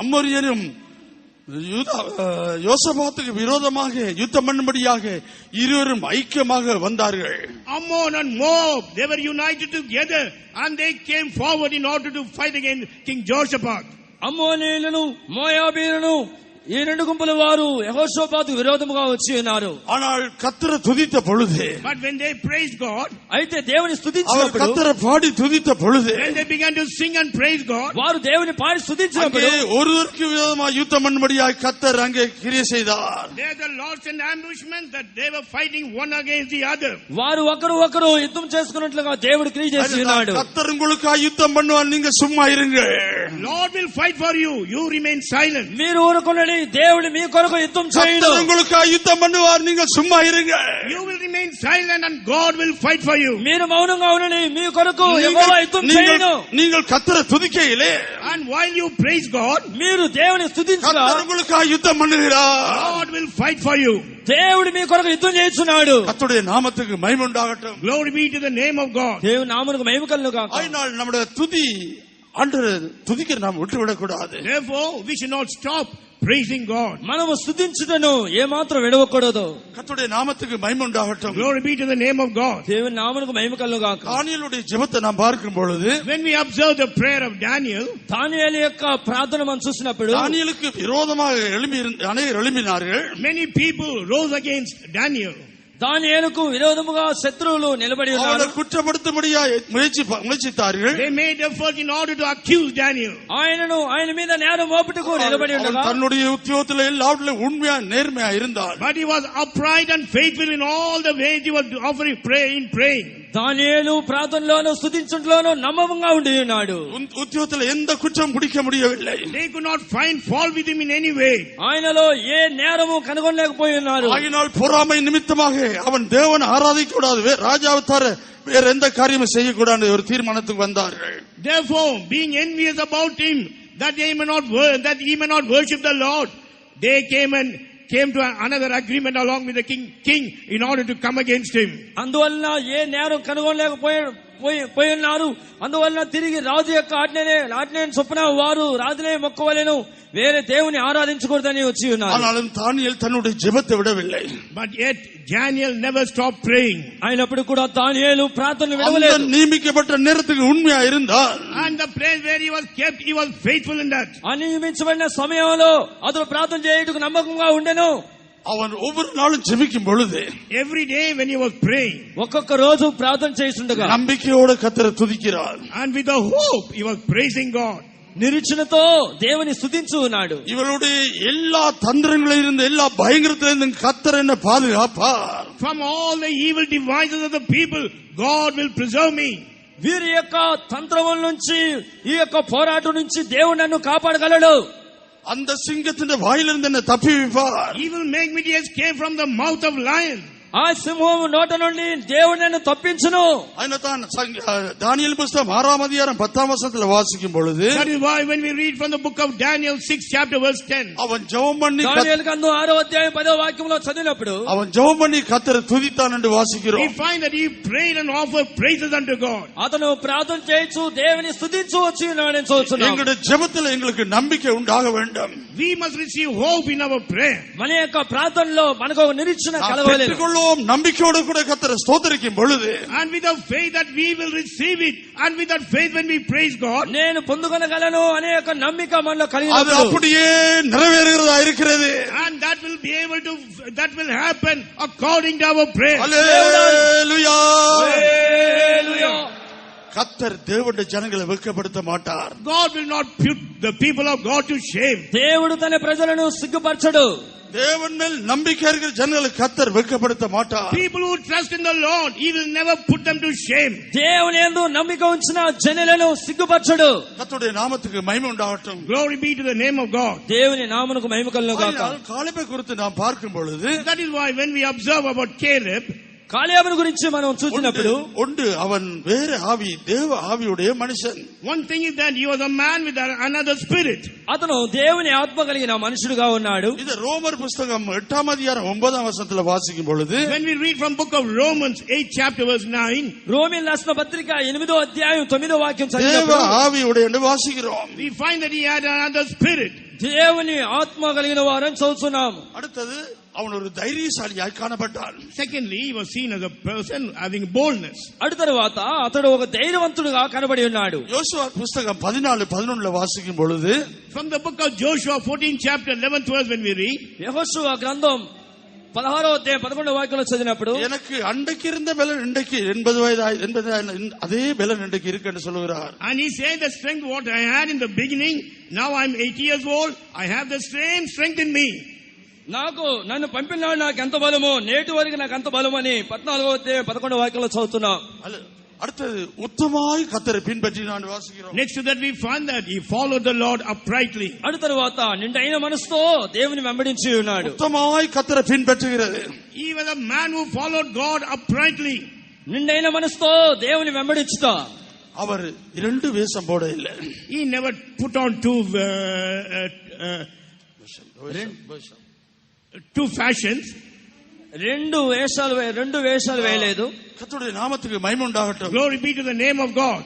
அம்மோனியரும் யோசபாத்துக்கு விரோதமாக யுத்தம் பண்ணும்படியாக இருவரும் ஐக்கியமாக வந்தார்கள். Ammon and Moab, they were united together and they came forward in order to fight against King Jehoshaphat. అమ్మోనీయులను మోయాబీయులను ఈ రెండు గుంపుల వారు యెహోషాపాతు విరోధముగా వచ్చి ఉన్నారు. ஆனால் கர்த்தரை துதித்த பொழுது, but when they praised God, అయితే దేవుని స్తుతించినప్పుడు, கர்த்தரை பாடி துதித்த பொழுது, when they began to sing and praise God, వారు దేవుని పాడి స్తుతించినప్పుడు ஒருவருக்கு விரோதமாக யுத்தம் பண்ணும்படியாக கர்த்தர் அங்கே கிரியை செய்தார். there the Lord sent ambushment that they were fighting one against the other. వారు ఒకరు యుద్ధం చేసుకున్నట్లుగా దేవుడు క్రియ చేసి ఉన్నాడు. கர்த்தர் உங்களுக்காக யுத்தம் பண்ணுவார், நீங்க சும்மா இருங்க. Lord will fight for you, you remain silent. మీరు ఊరుకోండి, దేవుడు మీ కొరకు యుద్ధం చేయడు. கர்த்தர் உங்களுக்காக யுத்தம் பண்ணுவார், நீங்க சும்மா இருங்க. You will remain silent and God will fight for you. మీరు మౌనంగా ఉండండి, మీ కొరకు యెహోవా యుద్ధం చేయను. நீங்கள் கர்த்தரை துதிக்கையிலே, And while you praise God, మీరు దేవుని స్తుతించగా கர்த்தர் உங்களுக்காக யுத்தம் பண்ணுகிறார். God will fight for you. దేవుడు మీ కొరకు యుద్ధం చేస్తున్నాడు. கர்த்தருடைய நாமத்துக்கு மகிமை உண்டாகட்டும். Glory be to the name of God. దేవుని నామమునకు మహిమ కలుగును గాక. அதனால் நம்முடைய துதி ஆண்டவரை துதிக்க நாம் விட்டுவிடக் கூடாது. Therefore, we should not stop praising God. మనము స్తుతించుటను ఏమాత్రం విడవకూడదు. கர்த்தருடைய நாமத்துக்கு மகிமை உண்டாகட்டும். Glory be to the name of God. దేవుని నామమునకు మహిమ కలుగును గాక. தானிయేலுடைய ஜெபத்தை நாம் பார்க்கும் பொழுது, When we observe the prayer of Daniel, దానియేలు యొక్క ప్రార్థన మనం చూసినప్పుడు தானிయేலுக்கு விரோதமாக அநேகர் எழும்பினார்கள். many people rose against Daniel. దానియేలుకు విరోధముగా శత్రువులు నిలబడి அவனை ఉన్నారు. குற்றப்படுத்தும்படியா முயற்சித்தார்கள். They made effort in order to accuse Daniel. ఆయన మీద నేరం మోపుటకు నిలబడి ఉండగా தன்னுடைய உத்தியோகத்தில் எல்லாவற்றிலும் உண்மையா நேர்மையா இருந்தார். But he was upright and faithful in all the ways he was offering praying. దానియేలు ప్రార్థనలోను స్తుతించుటలోను నమ్మకంగా ఉండి ఉన్నాడు. உத்தியோகத்தில் எந்த குற்றம் பிடிக்க முடியவில்லை. They could not find fault with him in any way. ఆయనలో ఏ నేరము కనుగొనలేకపోయి ఉన్నారు. ஆகினால் பொறாமை நிமித்தமாக அவன் தேவன் ஆராதிக்க கூடாது, ராஜாவை தவிர வேற எந்த காரியமும் செய்யக்கூடாது ஒரு தீர்மானத்துக்கு வந்தார்கள். Therefore, being envious about him, that he may not worship the Lord, they came to another agreement along with the king in order to come against him. అందువలన ఏ నేరం కనుగొనలేకపోయి ఉన్నారు. అందువలన తిరిగి రాజు యొక్క ఆజ్ఞని చొప్పున వారు రాజునే మొక్కవలెను, వేరే దేవుని ఆరాధించకూడదని వచ్చి ఉన్నారు. ஆனாலும் தானிయేல் தன்னுடைய ஜெபத்தை விடவில்லை. But yet Daniel never stopped praying. అయినప్పుడు కూడా దానియేలు ప్రార్థన విడవలేదు. నియమిக்கப்பட்ட நேரத்துக்கு உண்மையா இருந்தார். And the place where he was kept, he was faithful in that. నియమించబడిన సమయంలో అతడు ప్రార్థన చేయుటకు నమ్మకంగా ఉండెను. அவன் ஒவ்வொரு நாளும் ஜெபிக்கும் பொழுது, Every day when he was praying, ఒక్కొక్క రోజు ప్రార్థన చేస్తుండగా நம்பிக்கையோட கர்த்தரை துதிக்கிறார். and with a hope, he was praising God. నిరీక్షణతో దేవుని స్తుతించు ఉన్నాడు. இவருடைய எல்லா தந்திரங்களில் இருந்து எல்லா பயங்கரத்திலிருந்து கர்த்தர் என்ன பாதுகாப்பார். From all the evil devices of the people, God will preserve me. వీరి యొక్క తంత్రముల నుంచి, ఈ యొక్క పోరాటం నుంచి దేవుడు నన్ను కాపాడగలడు. அந்த சிங்கத்தின் வாயிலிருந்து என்ன தப்பி வைப்பார். He will make me to escape from the mouth of lion. ఆ సింహం నోట నుండి దేవుడు నన్ను తప్పించును. ఆయన தானியேல் புத்தகம் 6ஆம் அதிகாரம் 10ஆம் வசனத்தில் வாசிக்கும் பொழுது, That is why when we read from the book of Daniel 6 chapter verse 10, அவன் ஜெபம் பண்ணி దానియేలు గ్రంథం 6వ అధ్యాయం 10వ వాక్యంలో చదివినప్పుడు அவன் ஜெபம் பண்ணி கர்த்தரை துதித்தான் என்று we வாசிக்கிறோம். find that he prayed and offered praises unto God. అతను ప్రార్థన చేయొచ్చు, దేవుని స్తుతించు వచ్చి ఉన్నాడని చూస్తున్నాం. எங்களுடைய ஜெபத்தில் எங்களுக்கு நம்பிக்கை உண்டாக வேண்டும். We must receive hope in our prayer. మన యొక్క ప్రార్థనలో మనకు ఒక నిరీక్షణ కలగాలి. பெற்றுக்கொள்வோம் நம்பிக்கையோடு கூட கர்த்தரை ஸ்தோத்திரிக்கும் பொழுது, And with the faith that we will receive it, and with that faith when we praise God, నేను పొందుకొనగలను అనే ఒక నమ్మిక మనలో அது కలిగినప్పుడు அப்படியே நிறைவேறுகிறதா இருக்கிறது. and that will happen according to our prayer. அல்லேலூயா. హల్లెలూయా. கர்த்தர் தேவனுடைய ஜனங்களை வெட்கப்படுத்த மாட்டார். God will not put the people of God to shame. దేవుడు తన ప్రజలను సిగ్గుపరచడు. தேவன் மேல் நம்பிக்கை இருக்கிற ஜனங்களை கர்த்தர் வெட்கப்படுத்த மாட்டார். People who trust in the Lord, He will never put them to shame. దేవుని యందు నమ్మిక ఉంచిన జనులను సిగ్గుపరచడు. கர்த்தருடைய நாமத்துக்கு மகிமை உண்டாகட்டும். Glory be to the name of God. దేవుని నామమునకు మహిమ కలుగును గాక. காலேபை குறித்து நாம் பார்க்கும் பொழுது, That is why when we observe about Caleb, కాలేబును గురించి మనం చూసినప్పుడు ஒன்று அவன் வேற ஆவி, தேவ ஆவியுடைய மனுஷன். one thing is that he was a man with another spirit. అతను దేవుని ఆత్మ కలిగిన మనుషుడుగా ఉన్నాడు. இது ரோமர் புத்தகம் 8ஆம் அதிகாரம் 9ஆம் வசனத்துல வாசிக்கும் பொழுது, When we read from book of Romans 8 chapter verse 9, రోమీయులకు రాసిన పత్రిక 8వ అధ్యాయం 9వ వాక్యం தேவ చదివినప్పుడు ஆவியுடைய என்று வாசிக்கிறோம். we find that he had another spirit. దేవుని ఆత్మ కలిగిన వారని చదువుతున్నాం. அடுத்தது அவன் ஒரு தைரியசாலியாய் காணப்பட்டான். Secondly, he was seen as a person having boldness. అటు తరువాత అతడు ఒక ధైర్యవంతుడుగా కనబడి ఉన్నాడు. யோசுவா புத்தகம் 14:11 வாசிக்கும் பொழுது, From the book of Joshua 14 chapter 11th verse when we read, యెహోషువ గ్రంథం 16వ అధ్యాయం 11వ వాక్యంలో చదివినప్పుడు எனக்கு அன்றைக்கு இருந்த பலன் இன்றைக்கு 80 வயது அதே பலன் இன்றைக்கு இருக்குன்னு சொல்லுகிறார். and he said the strength what I had in the beginning, now I'm 80 years old, I have the same strength in me. నన్ను పంపినాడు నాకు ఎంత బలమో నేటి వరకు నాకు అంత బలమని 14వ అధ్యాయం 11వ వాక్యంలో చదువుతున్నాం. அடுத்தது உத்தமாய் கர்த்தரை பின்பற்றினான் வாசிக்கிறோம். Next to that we find that he followed the Lord uprightly. అటు తరువాత నిండైన మనసుతో దేవుని వెంబడించి ఉన్నాడు. ఉత్తమాய் కర్తரை பின்பற்றுகிறது. Even a man who followed God uprightly. నిండైన మనసుతో దేవుని వెంబడించుతా அவர் இரண்டு வேஷம் போட இல்லை. He never put on two fashions. రెండు వేషాలు వేయలేదు. கர்த்தருடைய நாமத்துக்கு மகிமை உண்டாகட்டும். Glory be to the name of God.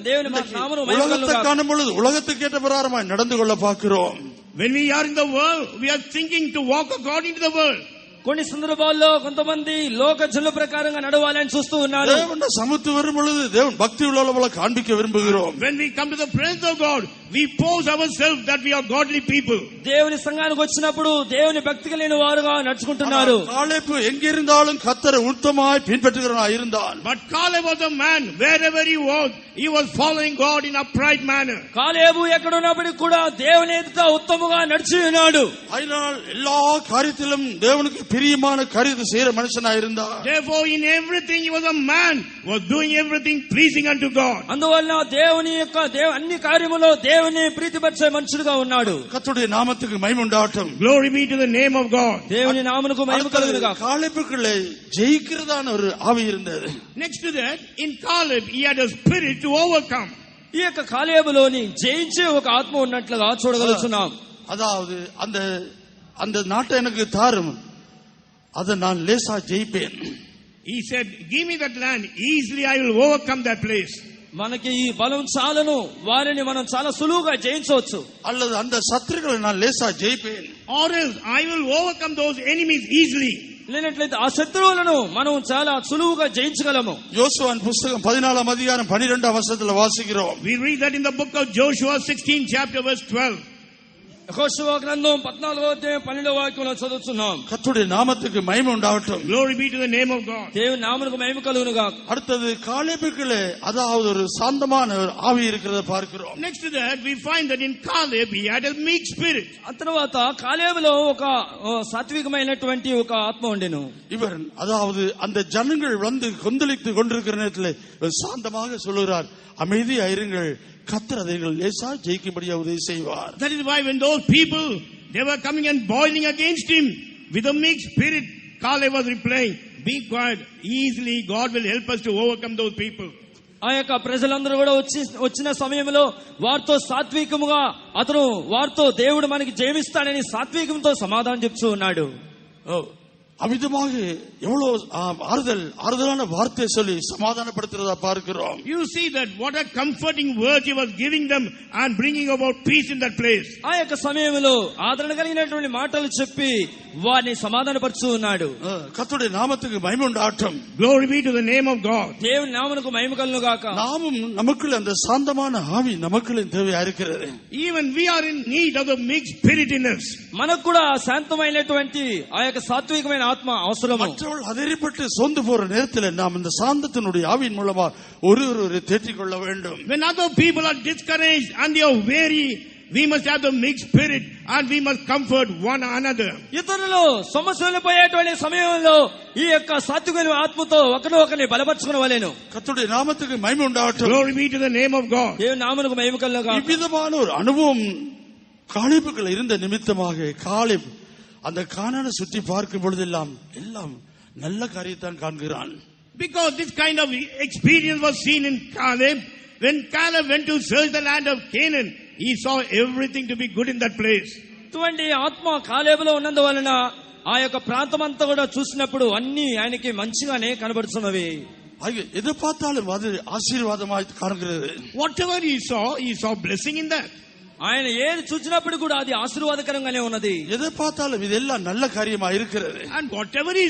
దేవుని నామమును உலகத்தை காணும் பொழுது உலகத்துக்கு ஏற்ற பிரகாரமாய் நடந்து கொள்ள பார்க்கிறோம். When we are in the world, we are thinking to walk according to the world. కొన్ని సందర్భాల్లో కొంతమంది లోక జనుల ప్రకారంగా నడవాలని చూస్తూ ఉన్నారు. దేవుని సముద్రం వரும் பொழுது దేవుని భక్తి உள்ளவள காண்பிக்க விரும்புகிறோம். When we come to the presence of God, we pose ourselves that we are godly people. దేవుని సంఘానికి వచ్చినప్పుడు దేవుని భక్తి కలిగిన వారుగా నడుచుకుంటున్నారు. காலேப்பு எங்க இருந்தாலும் கர்த்தரை உத்தமாய் பின்பற்றுகிறவனாய் இருந்தான். But Caleb was a man, wherever he was following God in upright manner. కాలేబు ఎక్కడ ఉన్నప్పటికీ కూడా దేవుని ఎదుట ఉత్తముగా నడిచి ఉన్నాడు. அதனால் எல்லா காரியத்திலும் தேவனுக்கு பிரியமான காரியத்தை செய்யற மனுஷனாய் இருந்தான். Therefore in everything he was a man, was doing everything pleasing unto God. అందువల్ల దేవుని యొక్క అన్ని కార్యములో దేవుని ప్రీతిపరిచే మనుషుడుగా ఉన్నాడు. கர்த்தருடைய நாமத்துக்கு மகிமை உண்டாகட்டும். Glory be to the name of God. దేవుని నామమునకు మహిమ కలుగును గాక. காலேப்புக்குள்ளே ஜெயிக்கிறதான ஒரு ஆவி இருந்தது. Next to that, in Caleb he had a spirit to overcome. ఈ యొక్క కాలేబులోని జయించే ఒక ఆత్మ ఉన్నట్లుగా చూడగలుగుతున్నాం. அதாவது அந்த நாட்டை எனக்கு தாரும், அதை நான் லேசா ஜெயிப்பேன். He said, give me that land, easily I will overcome that place. మనకి ఈ బలం చాలను, వారిని మనం చాలా సులువుగా జయించవచ్చు. அல்லது அந்த சத்துருக்களை நான் லேசா ஜெயிப்பேன். Or else I will overcome those enemies easily. లేనట్లయితే ఆ శత్రువులను మనం చాలా సులువుగా జయించగలము. யோசுவாவின் புத்தகம் 14 அதிகாரம் 12 வசனத்துல வாசிக்கிறோம். We read that in the book of Joshua 16 chapter verse 12. యెహోషువ గ్రంథం 14వ అధ్యాయం 12వ వాక్యంలో చదువుతున్నాం. கர்த்தருடைய நாமத்துக்கு மகிமை உண்டாகட்டும். Glory be to the name of God. దేవుని నామమునకు మహిమ కలుగును గాక. அடுத்தது காலேபுக்குள்ளே அதாவது ஒரு சாந்தமான ஒரு ஆவி இருக்கிறத பார்க்கிறோம். Next to that we find that in Caleb he had a meek spirit. ఆ తర్వాత కాలేబులో ఒక సాత్వికమైనటువంటి ఒక ఆత్మ ఉండెను. இவர் அதாவது அந்த ஜனங்கள் வந்து கொந்தளித்து கொண்டிருக்கிற நேரத்தில் சாந்தமாக சொல்லுகிறார், அமைதியா இருங்கள், கர்த்தர் அதை லேசா ஜெயிக்கும்படியா உதவி செய்வார். That is why when those people they were coming and boiling against him with a meek spirit, Caleb was replying, be quiet, easily God will help us to overcome those people. ఆ యొక్క ప్రజలందరూ కూడా వచ్చిన సమయంలో వారితో సాత్వికముగా అతను వారితో దేవుడు మనకి జయమిస్తాడని సాత్వికంతో సమాధానం చెప్తూ ఉన్నాడు. அமிதமாக எவ்வளவு ஆறுதலான வார்த்தை சொல்லி சமாதானப்படுத்துறதா பார்க்கிறோம். You see that what a comforting word he was giving them and bringing about peace in that place. ఆ యొక్క సమయంలో ఆదరణ కలిగినటువంటి మాటలు చెప్పి వారిని సమాధానపరుస్తూ ఉన్నాడు. கர்த்தருடைய நாமத்துக்கு மகிமை உண்டாகட்டும். Glory be to the name of God. దేవుని నామమునకు మహిమ కలుగును గాక. நாமும் நமக்குள்ள அந்த சாந்தமான ஆவி நமக்குள்ள தேவையா இருக்கிறது. Even we are in need of the meek spirit in us. మనకు కూడా శాంతమైనటువంటి ఆ యొక్క సాత్వికమైన ఆత్మ అవసరము. மற்றவர்கள் அதிரிப்பட்டு சோர்ந்து போற நேரத்தில் நாம் இந்த சாந்தத்தினுடைய ஆவியின் மூலமா ஒருவரை தேற்றிக் கொள்ள வேண்டும். When other people are discouraged and they are weary, we must have the meek spirit and we must comfort one another. ఇతరులు సమస్యలు పోయేటువంటి సమయంలో ఈ యొక్క సాత్వికమైన ఆత్మతో ఒకరిని బలపరచుకోవాలేను. கர்த்தருடைய நாமத்துக்கு மகிமை உண்டாகட்டும். Glory be to the name of God. దేవుని నామమునకు మహిమ కలుగును గాక. இவ்விதமான ஒரு அனுபவம் காலேபுக்குள்ள இருந்த நிமித்தமாக காலேப் அந்த கானானை சுற்றி பார்க்கும் பொழுதெல்லாம் எல்லாம் நல்ல காரியத்தான் காண்கிறான். Because this kind of experience was seen in Caleb. When Caleb went to search the land of Canaan, he saw everything to be good in that place. ఇటువంటి ఆత్మ కాలేబులో ఉన్నందువలన ఆ యొక్క ప్రాంతం అంతా కూడా చూసినప్పుడు అన్ని ఆయనకి మంచిగానే కనబడుతున్నవి. எதை பார்த்தாலும் அது ஆசீர்வாதமாய் காண்கிறது. Whatever he saw blessing in that. ఆయన ఏది చూసినప్పుడు కూడా అది ఆశీర్వాదకరంగానే ఉన్నది. எதை பார்த்தாலும் இதெல்லாம் நல்ல காரியமா இருக்கிறது. And whatever he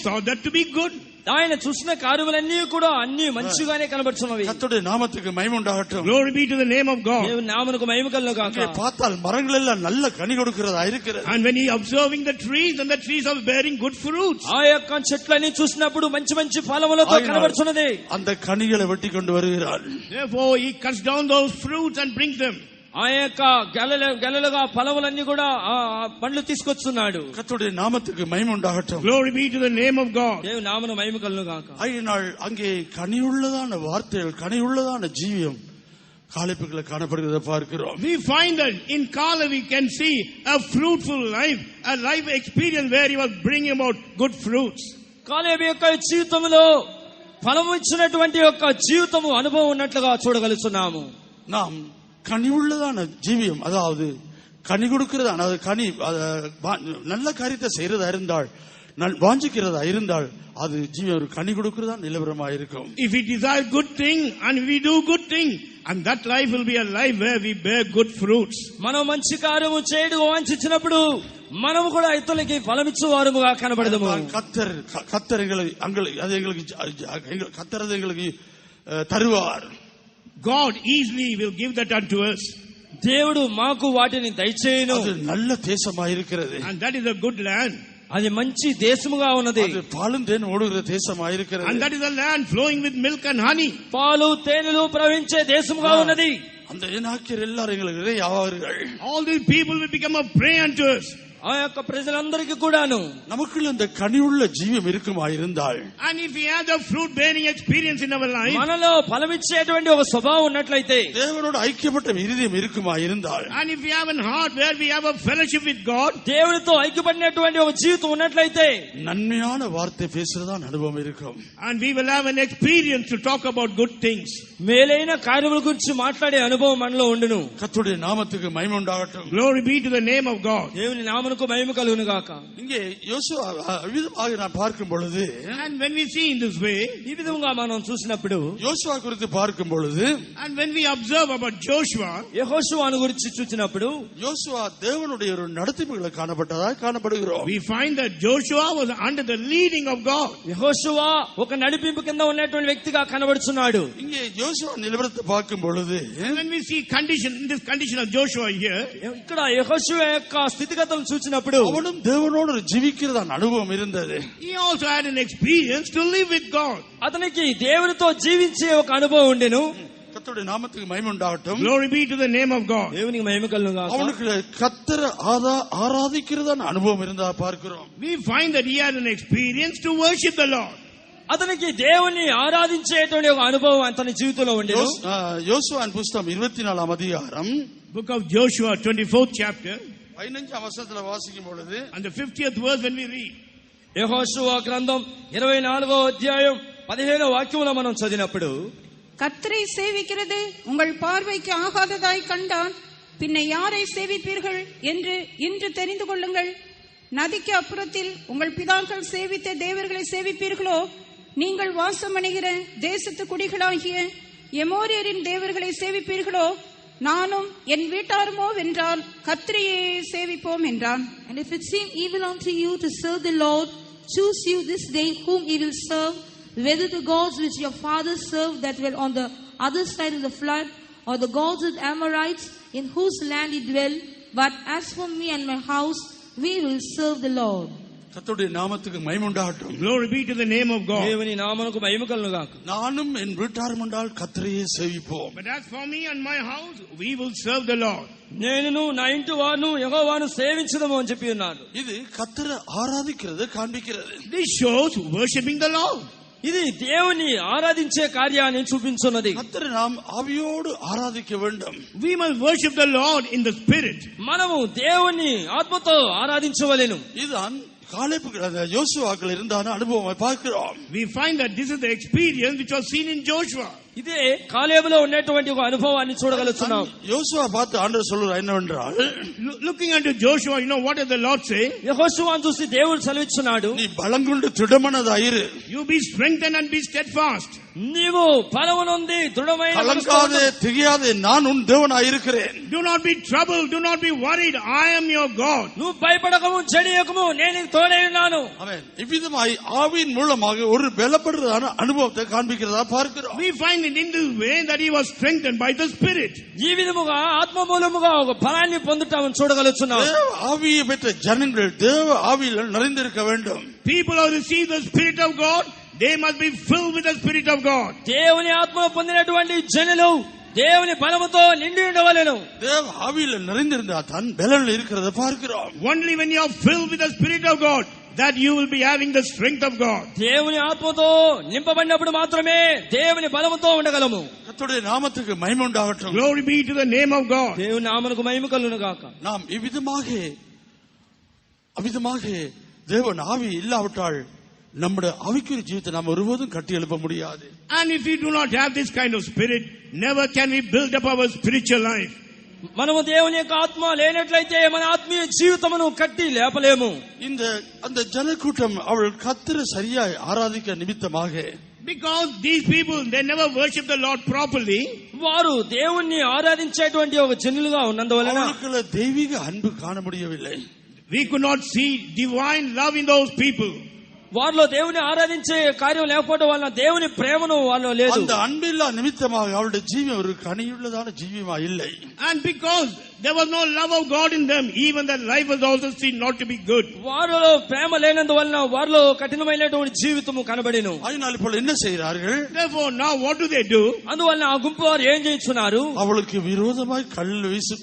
saw that to be good. ఆయన చూసిన కార్యములన్నీ కూడా అన్ని మంచిగానే కనబడుతున్నవి. கர்த்தருடைய நாமத்துக்கு மகிமை உண்டாகட்டும். Glory be to the name of God. దేవుని నామమునకు మహిమ కలుగును గాక. பார்த்தால் மரங்கள் எல்லாம் நல்ல கனி கொடுக்கிறதா இருக்கிறது. And when he observing the trees and the trees are bearing good fruits. ఆ యొక్క చెట్లని చూసినప్పుడు మంచి మంచి ఫలములతో కనబడుతున్నది. அந்த கனிகளை வெட்டி கொண்டு வருகிறார். Therefore he cuts down those fruits and brings them. ఆ యొక్క గెలలుగా ఫలములన్నీ కూడా ఆ పండ్లు తీసుకొస్తున్నాడు. கர்த்தருடைய நாமத்துக்கு மகிமை உண்டாகட்டும். Glory be to the name of God. దేవుని నామమున మహిమ కలుగును గాక. ஆகையினால் அங்கே கனியுள்ளதான வார்த்தைகள், கனியுள்ளதான ஜீவியம் காலைப்புகளை காணப்படுகிறத பார்க்கிறோம். We find that in Kala we can see a fruitful life, a life experience where he was bringing about good fruits. కాలేబు యొక్క జీవితంలో ఫలము ఇచ్చినటువంటి యొక్క జీవితము అనుభవం ఉన్నట్లుగా చూడగలుగుతున్నాము. நாம் கனிவுள்ளதான ஜீவியம், அதாவது கனி கொடுக்கிறதா, அதாவது கனி நல்ல காரியத்தை செய்யறதா இருந்தால், வாஞ்சிக்கிறதா இருந்தால் அது ஜீவன் ஒரு கனி கொடுக்கிறதா நிலவரமா இருக்கும். If we desire good thing and we do good thing, and that life will be a life where we bear good fruits. మనం మంచి కార్యము చేయడం వాంఛించినప్పుడు మనము కూడా ఇతరులకి ఫలమిచ్చు వారముగా కనబడదము. கர்த்தர் எங்களுக்கு தருவார். God easily will give that unto us. దేవుడు మాకు వాటిని దయచేయును. அது நல்ல தேசமாயிருக்கிறது. And that is a good land. అది మంచి దేశముగా ఉన్నది. அது பாலும் தேன் ஓடுகிற தேசமாயிருக்கிறது. And that is a land flowing with milk and honey. పాలు తేనెలు ప్రవహించే దేశముగా ఉన్నది. அந்த ஏனாக்கியர் எல்லாரும் எங்களுக்கு இறை ஆவார்கள். All these people will become a prey unto us. ఆ యొక్క ప్రజలందరికీ కూడాను நமக்குள்ள அந்த கனியுள்ள ஜீவம் இருக்குமா இருந்தால், and if we have the fruit bearing experience in our life, మనలో ఫలమిచ్చేటువంటి ఒక స్వభావం ఉన్నట్లయితే, தேவனோடு ஐக்கியப்பட்ட இருதயம் இருக்குமா இருந்தால், and if we have a heart where we have a fellowship with God, దేవునితో ఐక్యపడినటువంటి ఒక జీవితం ఉన్నట్లయితే நன்மையான வார்த்தை பேசுறதா அனுபவம் இருக்கும். and we will have an experience to talk about good things. మేలైన కార్యముల గురించి మాట్లాడే అనుభవం మనలో ఉండును. கர்த்தருடைய நாமத்துக்கு மகிமை உண்டாகட்டும். Glory be to the name of God. దేవుని నామమునకు మహిమ కలుగును గాక. இங்கே யோசுவா விதமாக நான் பார்க்கும் பொழுது, and when we see in this way, ఈ విధంగా మనం చూసినప్పుడు, யோசுவா குறித்து பார்க்கும் பொழுது, and when we observe about Joshua, యెహోషువను గురించి చూసినప్పుడు, யோசுவா தேவனுடைய ஒரு நடத்திப்புகளை காணப்படுகிறோம். we find that Joshua was under the leading of God. యెహోషువ ఒక నడిపింపు కింద ఉన్నటువంటి వ్యక్తిగా కనబడుచున్నాడు. இங்கே யோசுவா நிலவரத்தை பார்க்கும் பொழுது, when we see condition in this condition of Joshua here, ఇక్కడ యెహోషువ యొక్క స్థితిగతులను చూసినప్పుడు, அவனும் தேவனோடு ஜீவிக்கிறதான அனுபవం இருந்தது. he also had an experience to live with God. అతనికి దేవునితో జీవించే ఒక అనుభవం ఉండెను. கர்த்தருடைய நாமத்துக்கு மகிமை உண்டாகட்டும். Glory be to the name of God. దేవునికి మహిమ కలుగును గాక. அவனுக்கு கர்த்தரை ஆராதிக்கிறதான அனுபవం இருந்தா பார்க்கிறோம். We find that he had an experience to worship the Lord. అతనికి దేవుని ఆరాధించేటువంటి ఒక అనుభవం అతని జీవితంలో ఉండేది. யோசுவாவின் புத்தகம் 24ஆம் அதிகாரம், book of Joshua 24th chapter, 15ஆம் வசனத்துல வாசிக்கும் பொழுது, and the 50th verse when we read, యెహోషువ గ్రంథం 24వ అధ్యాయం 15వ వాక్యములో మనం చదివినప్పుడు, கர்த்தரை சேவிக்கிறது உங்கள் பார்வைக்கு ஆகாததாய் கண்டான் பின்ன யாரை சேவிப்பீர்கள் என்று இன்று தெரிந்து கொள்ளுங்கள். நதிக்கு அப்புறத்தில் உங்கள் பிதாக்கள் சேவித்த தேவர்களை சேவிப்பீர்களோ, நீங்கள் வாசமணிகிற தேசத்து குடிகளாகிய எமோரியரின் தேவர்களை சேவிப்பீர்களோ, நானும் என் வீட்டாருமோ வென்றால் கர்த்தரையே சேவிப்போம் என்றான். And if it seem evil unto you to serve the Lord, choose you this day whom ye will serve, whether the gods which your fathers served that were on the other side of the flood, or the gods of the Amorites in whose land ye dwell. But as for me and my house, we will serve the Lord. கர்த்தருடைய நாமத்துக்கு மகிமை உண்டாகட்டும். Glory be to the name of God. దేవుని నామమునకు మహిమ కలుగును గాక. நானும் என் வீட்டாரும் என்றால் கர்த்தரையே சேவிப்போம். But as for me and my house, we will serve the Lord. నేను నా ఇంటి వారును యెహోవాను సేవించుదము అని చెప్పి ఉన్నాడు. இது கர்த்தரை ஆராதிக்கிறது காண்பிக்கிறது. This shows worshiping the Lord. ఇది దేవుని ఆరాధించే కార్యాన్ని చూపించున్నది. கர்த்தரை நாம் ஆவியோடு ஆராதிக்க வேண்டும். We must worship the Lord in the spirit. మనము దేవుని ఆత్మతో ఆరాధించవలెను. இதுதான் யோசுவாக்கள் இருந்தான அனுபவம் பார்க்கிறோம். We find that this is the experience which was seen in Joshua. ఇదే కాలేబులో ఉన్నటువంటి ఒక అనుభవాన్ని చూడగలుగుతున్నాం. யோசுவா பார்த்து ஆண்டவர் சொல்றார் என்னவென்றால், looking unto Joshua, you know what does the Lord say? యెహోషువను చూసి దేవుడు సెలవిస్తున్నాడు, நீ బలంగుండి దృఢమనదాయిరు, you be strengthened and be steadfast. నీవు బలము నొంది దృఢమైన கலங்காதே திகையாதே, நான் உன் தேவனாய் இருக்கிறேன். Do not be troubled, do not be worried, I am your God. నువ్వు భయపడకము జడియకము, నేను నీకు తోడై ఉన్నాను. ஆமென். இவ்விதமாய் ஆவியின் மூலமாக ஒரு பலப்படுறதான அனுபவத்தை காண்பிக்கிறதா பார்க்கிறோம். We find it in this way that he was strengthened by the Spirit. ఈ విధముగా ఆత్మ మూలముగా ఒక బలాన్ని పొందుతామని చూడగలుగుతున్నాం. தேவ ஆவியை பெற்ற ஜனங்கள் தேவ ஆவியில் நிறைந்திருக்க வேண்டும். People who receive the Spirit of God, they must be filled with the Spirit of God. దేవుని ఆత్మను పొందినటువంటి జనులు దేవుని బలముతో నిండి ఉండవలెను. தேவ ஆவியில நிறைந்திருந்தா தன் பலன்ல இருக்கிறத பார்க்கிறோம். Only when you are filled with the Spirit of God, that you will be having the strength of God. దేవుని ఆత్మతో నింపబడినప్పుడు మాత్రమే దేవుని బలముతో ఉండగలము. கர்த்தருடைய நாமத்துக்கு மகிமை உண்டாகட்டும். Glory be to the name of God. దేవుని నామమునకు మహిమ కలుగును గాక. நாம் அவிதமாக தேவன் ஆவி இல்லாவிட்டால் நம்முடைய ஆவிக்குரிய ஜீவிதத்தை நாம் ஒருபோதும் கட்டி எழுப்ப முடியாது. And if we do not have this kind of spirit, never can we build up our spiritual life. మనము దేవుని యొక్క ఆత్మ లేనట్లయితే మన ఆత్మీయ జీవితమును కట్టి లేపలేము. அந்த ஜனக்கூட்டம் அவள் கர்த்தரை சரியாய் ஆராதிக்க நிமித்தமாக, because these people, they never worship the Lord properly, వారు దేవుణ్ణి ఆరాధించేటువంటి ఒక జనులుగా ఉన్నందువలన அவர்களுக்குள்ள தெய்வீக அன்பு காண முடியவில்லை. we could not see divine love in those people. వారిలో దేవుని ఆరాధించే కార్యం లేకపోవడం వలన దేవుని ప్రేమను వాళ్ళలో లేదు. அந்த அன்பில்லா நிமித்தமாக அவளுடைய ஜீவன் ஒரு கனியுள்ளதான ஜீவியமா இல்லை. And because there was no love of God in them, even their life was also seen not to be good. వారిలో ప్రేమ లేనందువలన వారిలో కఠినమైనటువంటి జీవితము కనబడిను. அதனால் இப்போ என்ன செய்கிறார்கள்? Therefore now what do they do? అందువలన ఆ గుంపు వారు ఏం చేస్తున్నారు? அவளுக்கு விரோதமாய்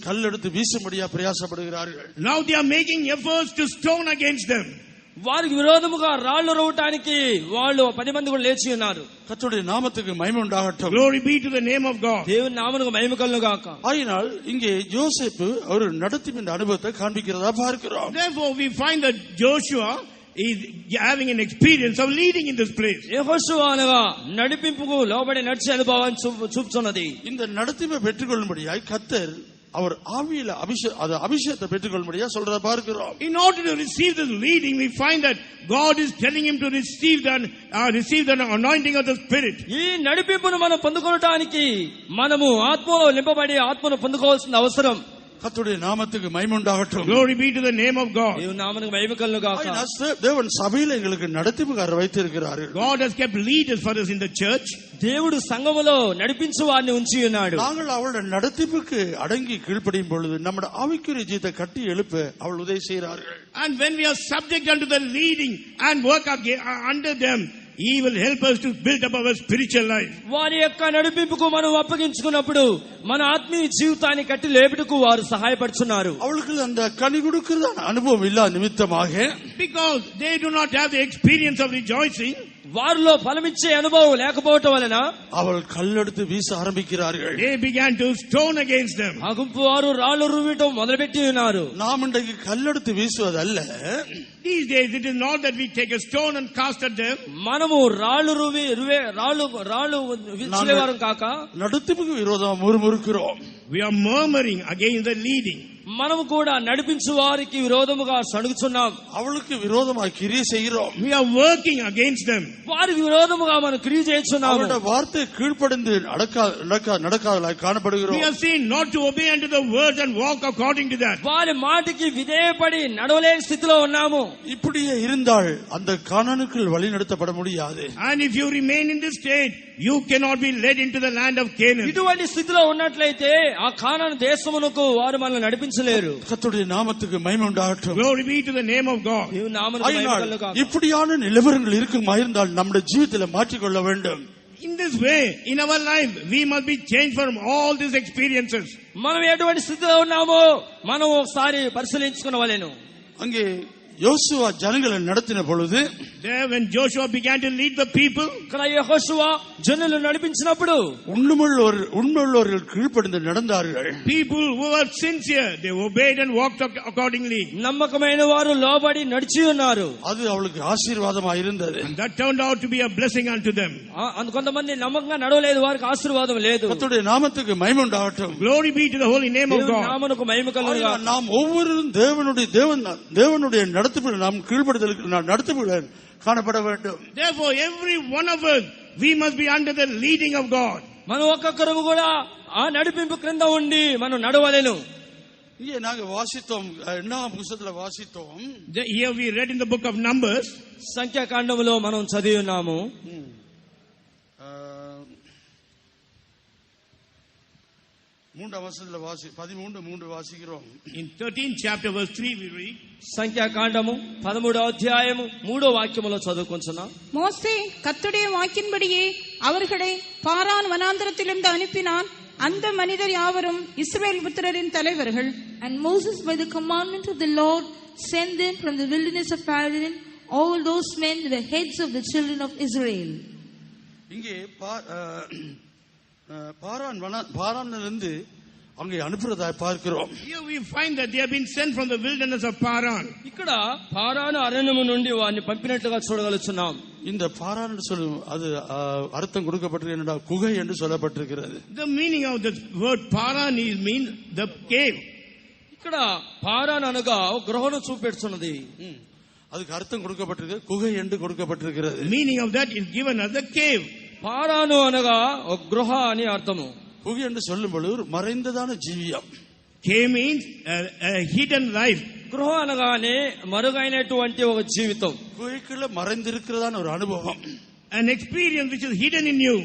கல் எடுத்து வீசும்படியா பிரயாசப்படுகிறார்கள். Now they are making efforts to stone against them. వారికి విరోధముగా రాళ్లు రువ్వటానికి వాళ్ళు 10 మంది కూడా లేచి ఉన్నారు. கர்த்தருடைய நாமத்துக்கு மகிமை உண்டாகட்டும். Glory be to the name of God. దేవుని నామమునకు మహిమ కలుగును గాక. ஆயினால் இங்கே யோசேப்பு ஒரு நடத்தும் இந்த அனுபவத்தை காண்பிக்கிறதா பார்க்கிறோம். Therefore we find that Joshua is having an experience of leading in this place. యెహోషువ అనగా నడిపింపుకు లోబడి నడిచే అనుభవాన్ని చూపుచున్నది. இந்த நடத்திமை பெற்றுக்கொள்ளும்படியாய் கர்த்தர் அவர் ஆவியில அபிஷேகத்தை பெற்றுக்கொள்ளும்படியா சொல்றத பார்க்கிறோம். In order to receive this leading, we find that God is telling him to receive the anointing of the Spirit. ఈ నడిపింపును మనం పొందుకోవడానికి మనము ఆత్మలో నింపబడి ఆత్మను పొందుకోవాల్సిన అవసరం. கர்த்தருடைய நாமத்துக்கு மகிமை உண்டாகட்டும். Glory be to the name of God. దేవుని నామమునకు మహిమ కలుగును గాక. தேவன் சபையில எங்களுக்கு நடத்திப்புகாரர் வைத்திருக்கிறார்கள். God has kept leaders for us in the church. దేవుడు సంఘములో నడిపించు వారిని ఉంచి ఉన్నాడు. நாங்கள் அவளுடைய நடத்திப்புக்கு அடங்கி கீழ்ப்படியும் பொழுது நம்முடைய ஆவிக்குரிய ஜீவிதத்தை கட்டி எழுப்ப அவள் உதவி செய்கிறார்கள். And when we are subject unto the leading and work under them, He will help us to build up our spiritual life. వారి యొక్క నడిపింపుకు మనం అప్పగించుకున్నప్పుడు మన ఆత్మీయ జీవితాన్ని కట్టి లేపుటకు వారు సహాయపడుతున్నారు. அவளுக்கு அந்த கனி கொடுக்கிறதான அனுபவம் இல்லாத நிமித்தமாக, because they do not have the experience of rejoicing, వారిలో ఫలమిచ్చే అనుభవం లేకపోవటం వలన அவள் கல்லெடுத்து வீச ஆரம்பிக்கிறார்கள். they began to stone against them. ఆ గుంపు వారు రాళ్లు రువ్వటం మొదలుపెట్టి ఉన్నారు. நாம் இன்றைக்கு కல்லెடுத்து வீசுவதல்ல, these days it is not that we take a stone and cast at them. మనము రాళ్లు రాళ్లు విసిరేవారం కాక நடத்திப்புக்கு விரோதமா முறுமுறுக்கிறோம். we are murmuring against the leading. మనము కూడా నడిపించు వారికి విరోధముగా సణుగుచున్నాం. அவளுக்கு விரோதமாக கிரியை செய்கிறோம். we are working against them. వారికి విరోధముగా మనం క్రియ చేస్తున్నాము. அவருடைய வார்த்தை கீழ்ப்படிந்து நடக்காதலாய் காணப்படுகிறோம். we are seen not to obey unto the words and walk according to that. వారి మాటకి విధేయపడి నడవలేని స్థితిలో ఉన్నాము. இப்படியே இருந்தால் அந்த கானானுக்குள் வழி நடத்தப்பட முடியாது. and if you remain in this state, you cannot be led into the land of Canaan. ఇటువంటి స్థితిలో ఉన్నట్లయితే ఆ కానాను దేశమునకు వారు మనల్ని నడిపించలేరు. கர்த்தருடைய நாமத்துக்கு மகிமை உண்டாகட்டும். Glory be to the name of God. దేవుని నామమునకు మహిమ కలుగును. இப்படியான நிலவரங்கள் இருக்குமாயிருந்தால் நம்முடைய ஜீவிதத்தில் மாற்றிக்கொள்ள வேண்டும். In this way, in our life, we must be changed from all these experiences. మనం ఎటువంటి స్థితిలో ఉన్నామో మనం ఒకసారి పరిశీలించుకోవాలను. அங்கே யோசுவா ஜனங்களை நடத்தின பொழுது, there when Joshua began to lead the people, ఇక్కడ యెహోషువ జనులు నడిపించినప్పుడు உண்மையுள்ளவர்கள் கீழ்ப்படிந்து நடந்தார்கள். people who were sincere, they obeyed and walked accordingly. నమ్మకమైన వారు లోబడి నడిచి ఉన్నారు. அது அவளுக்கு ఆశీర్వాదமாக இருந்தது. and that turned out to be a blessing unto them. కొంతమంది నమ్మకంగా నడవలేదు, వారికి ఆశీర్వాదం లేదు. கர்த்தருடைய நாமத்துக்கு மகிமை உண்டாகட்டும். Glory be to the holy name of God. நாமனுக்கு மகிமை கலுகுக. நாம் ஒவ்வொருவரும் தேவனுடைய நடத்துதலுக்கு நாம் கீழ்ப்படிதலுக்கு நடத்துதலுக்கு காணப்பட வேண்டும். Therefore every one of us, we must be under the leading of God. మనం ఒక్కొక్కరు కూడా ఆ నడిపింపు క్రింద ఉండి మనం నడవలేను. இங்கே நாங்க வாசித்தோம், என்ன புத்தகத்துல வாசித்தோம், here we read in the book of Numbers, సంఖ్యాకాండములో మనం చదివి ఉన్నాము. 13 வாசிக்கிறோம். In 13th chapter verse 3 we read, సంఖ్యాకాండము 13వ అధ్యాయము 3వ వాక్యములో చదువుకొంచున్నాం. மோசே கர்த்தருடைய வாக்கின்படியே அவர்களை பாரான் வனாந்தரத்திலிருந்து அனுப்பினான். அந்த மனிதர் யாவரும் இஸ்ரவேல் புத்திரரின் தலைவர்கள். And Moses, by the commandment of the Lord, sent them from the wilderness of Paran. All those men were the heads of the children of Israel. இங்கே பாரானிலிருந்து அங்கே அனுப்புறதாய் பார்க்கிறோம். Here we find that they have been sent from the wilderness of Paran. ఇక్కడ పారాను అరణ్యము నుండి వారిని పంపినట్లుగా చూడగలుగుతున్నాం. இந்த பாரான் சொல்லும் அது அர்த்தம் கொடுக்கப்பட்டிருக்கிற குகை என்று சொல்லப்பட்டிருக்கிறது. The meaning of the word Paran means the cave. ఇక్కడ పారాన్ అనగా గృహను చూపెడుతున్నది. அதுக்கு அர்த்தம் கொடுக்கப்பட்டிருக்கு குகை என்று கொடுக்கப்பட்டிருக்கிறது. Meaning of that is given as the cave. పారాను అనగా గృహ అని అర్థము. குகை என்று சொல்லும் பொழுது மறைந்ததான ஜீவியம். Cave means a hidden life. గృహ అనగానే మరుగైనటువంటి ఒక జీవితం. குகைக்குள்ள மறைந்திருக்கிறதான ஒரு அனுபవం. An experience which is hidden in you.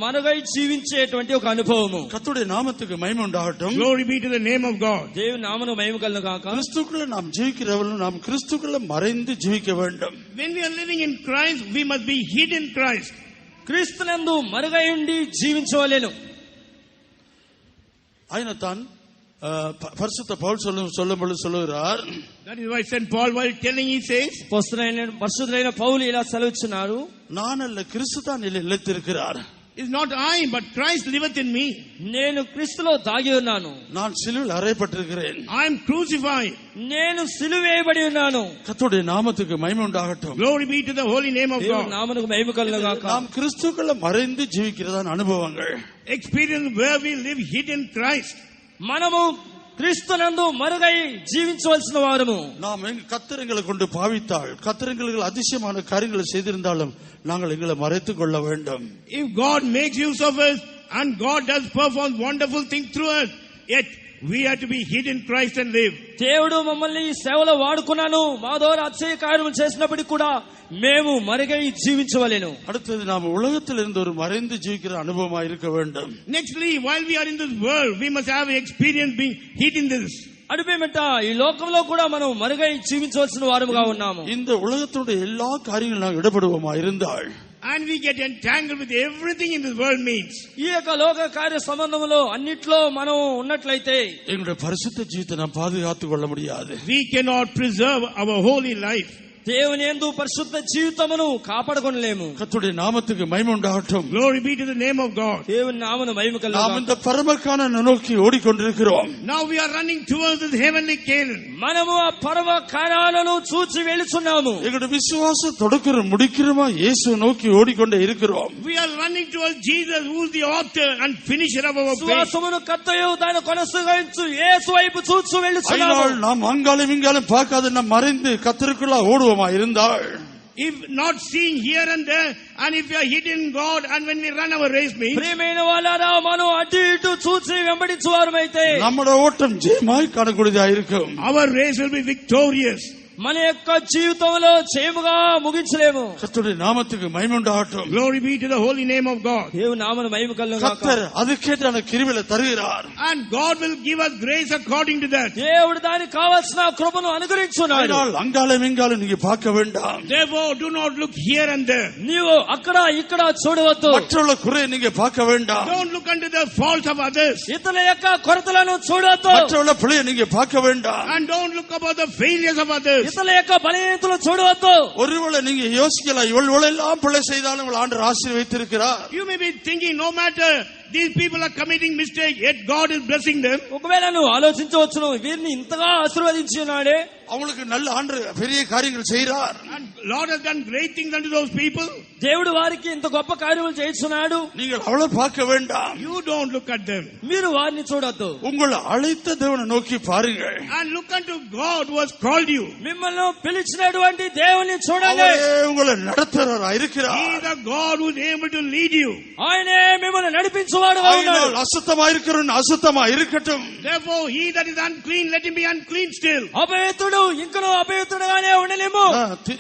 మరుగై జీవించేటువంటి ఒక అనుభవము. கர்த்தருடைய நாமத்துக்கு மகிமை உண்டாகட்டும். Glory be to the name of God. దేవుని నామమును మహిమ కలుగును గాక. கிறிஸ்துக்குள்ள நாம் ஜீவிக்கிறவர்கள் நாம் கிறிஸ்துக்குள்ள மறைந்து ஜீவிக்க வேண்டும். When we are living in Christ, we must be hid in Christ. క్రీస్తునందు మరుగై ఉండి జీవించవలెను. ఆయనதான் பரிசுத்த பவுல் சொல்லும் பொழுது சொல்லுகிறார். That is why St. Paul, while telling, he says, పరిశుద్ధులైన పౌలు ఇలా సెలవిస్తున్నారు, நான் அல்ல கிறிஸ்து தான் நிலைத்திருக்கிறார். It's not I, but Christ liveth in me. నేను క్రీస్తులో దాగి ఉన్నాను. நான் சிலுவையில் அறையப்பட்டிருக்கிறேன். I am crucified. నేను సిలువేయబడి ఉన్నాను. கர்த்தருடைய நாமத்துக்கு மகிமை உண்டாகட்டும். Glory be to the holy name of దేవుని God. నామమునకు మహిమ కలుగును గాక. நாம் கிறிஸ்துக்குள்ள மறைந்து ஜீவிக்கிறதான அனுபவங்கள். Experience where we live hid in Christ. మనము క్రీస్తునందు మరుగై జీవించవలసిన వారము. நாம் கர்த்தரை கொண்டு பாவித்தால் கர்த்தருக்கு அதிசயமான காரியங்களை செய்திருந்தாலும் நாங்கள் எங்களை மறைத்துக் கொள்ள வேண்டும். If God makes use of us and God does perform wonderful things through us, yet we have to be hid in Christ and live. దేవుడు మమ్మల్ని సేవలో వాడుకున్నాను, మా ద్వారా అతిశయ కార్యములు చేసినప్పటికీ కూడా మేము మరుగై జీవించవలెను. அடுத்தது நாம் உலகத்தில் இருந்து ஒரு மறைந்து ஜீவிக்கிற அனுபவமா இருக்க வேண்டும். Nextly, while we are in this world, we must have experience being hid in this. అడుపేమిట ఈ లోకంలో కూడా మనం మరుగై జీవించవలసిన వారముగా ఉన్నాము. இந்த உலகத்தினுடைய எல்லா காரியங்களும் நாம் இடப்படுவோமா இருந்தால் and we get entangled with everything in this world means ఈ యొక్క లోక కార్య సంబంధములో అన్నిట్లో మనం ఉన్నట్లయితే எங்களுடைய பரிசுத்த ஜீவித்தை நாம் பாதுகாத்துக் கொள்ள முடியாது. we cannot preserve our holy life. దేవుని యందు పరిశుద్ధ జీవితమును కాపాడుకొనలేము. கர்த்தருடைய நாமத்துக்கு மகிமை உண்டாகட்டும். Glory be to the name of God. దేవుని నామమును మహిమ కలుగును. நாம் இந்த பரமக்கான நோக்கி ஓடிக்கொண்டிருக்கிறோம். Now we are running towards this heavenly Canaan. మనము ఆ పరమ కానానును చూచి వెళుచున్నాము. எங்களுடைய விசுவாச தொடக்கிற முடிக்கிறமா இயேசு நோக்கி ஓடிக்கொண்டே இருக்கிறோம். We are running towards Jesus, who is the author and finisher of our faith. విశ్వాసమును కర్తయు దాని కొనసాగించు యేసు వైపు చూచు వెళుచున్నాము. அதனால் நாம் அங்காலும் இங்காலும் பார்க்காத நாம் மறைந்து கர்த்தருக்குள்ள ஓடுவோமா இருந்தால், if not seeing here and there, and if we are hidden in God, and when we run our race means, ప్రియమైన వాళ్ళారా మనం అటు ఇటు చూసి వెంబడించు వారమైతే நம்முடைய ஓட்டம் ஜெயமாய் காணக்கூடியதா இருக்கும். our race will be victorious. మన యొక్క జీవితంలో జయముగా ముగించలేము. கர்த்தருடைய நாமத்துக்கு மகிமை உண்டாகட்டும். Glory be to the holy name of God. దేవుని నామమును మహిమ కలుగును గాక. கர்த்தர் அதுக்கேற்ற கிருபையை தருகிறார். And God will give us grace according to that. దేవుడు దానికి కావాల్సిన కృపను అనుగ్రహించున్నాడు. அதனால் அங்காலும் இங்காலும் நீங்க பார்க்க வேண்டாம். Therefore do not look here and there. నీవు అక్కడ ఇక్కడ చూడవద్దు. மற்றவர்கள குறையை நீங்க பார்க்க வேண்டாம். Don't look unto the faults of others. ఇతరుల యొక్క కొరతలను చూడవద్దు. மற்றவர்கள பிழையை நீங்க பார்க்க வேண்டாம். And don't look about the failures of others. ఇతరుల యొక్క బలహీనతలు చూడవద్దు. ஒருவேளை நீங்க யோசிக்கலாம், இவள் எல்லாம் பிழை செய்தாலும் உங்கள் ஆண்டவர் ஆசீர்வதித்திருக்கிறார். You may be thinking, no matter these people are committing mistake, yet God is blessing them. ఒకవేళ నువ్వు ఆలోచించవచ్చును, వీరిని ఇంతగా ఆశీర్వదించి ఉన్నాడే, அவங்களுக்கு நல்ல ஆண்டவர் பெரிய காரியங்கள் செய்கிறார். And Lord has done great things unto those people. దేవుడు వారికి ఇంత గొప్ప కార్యములు చేస్తున్నాడు. நீங்கள் அவளை பார்க்க வேண்டாம். You don't look at them. మీరు వారిని చూడొద్దు. உங்களை அழைத்த தேவனை நோக்கி பாருங்கள். And look unto God who has called you. మిమ్మల్ని పిలిచినటువంటి దేవుని చూడాలి. அவரே உங்களை நடத்துறவரா இருக்கிறார். He is the God who is able to lead you. ఆయనే మిమ్మల్ని నడిపించువాడుగా ఉన్నాడు. ஆகையால் அசுத்தமா இருக்கிறவன் அசுத்தமா இருக்கட்டும். Therefore he that is unclean, let him be unclean still. అపవిత్రుడు ఇంకనూ అపవిత్రుడుగానే ఉండలేము.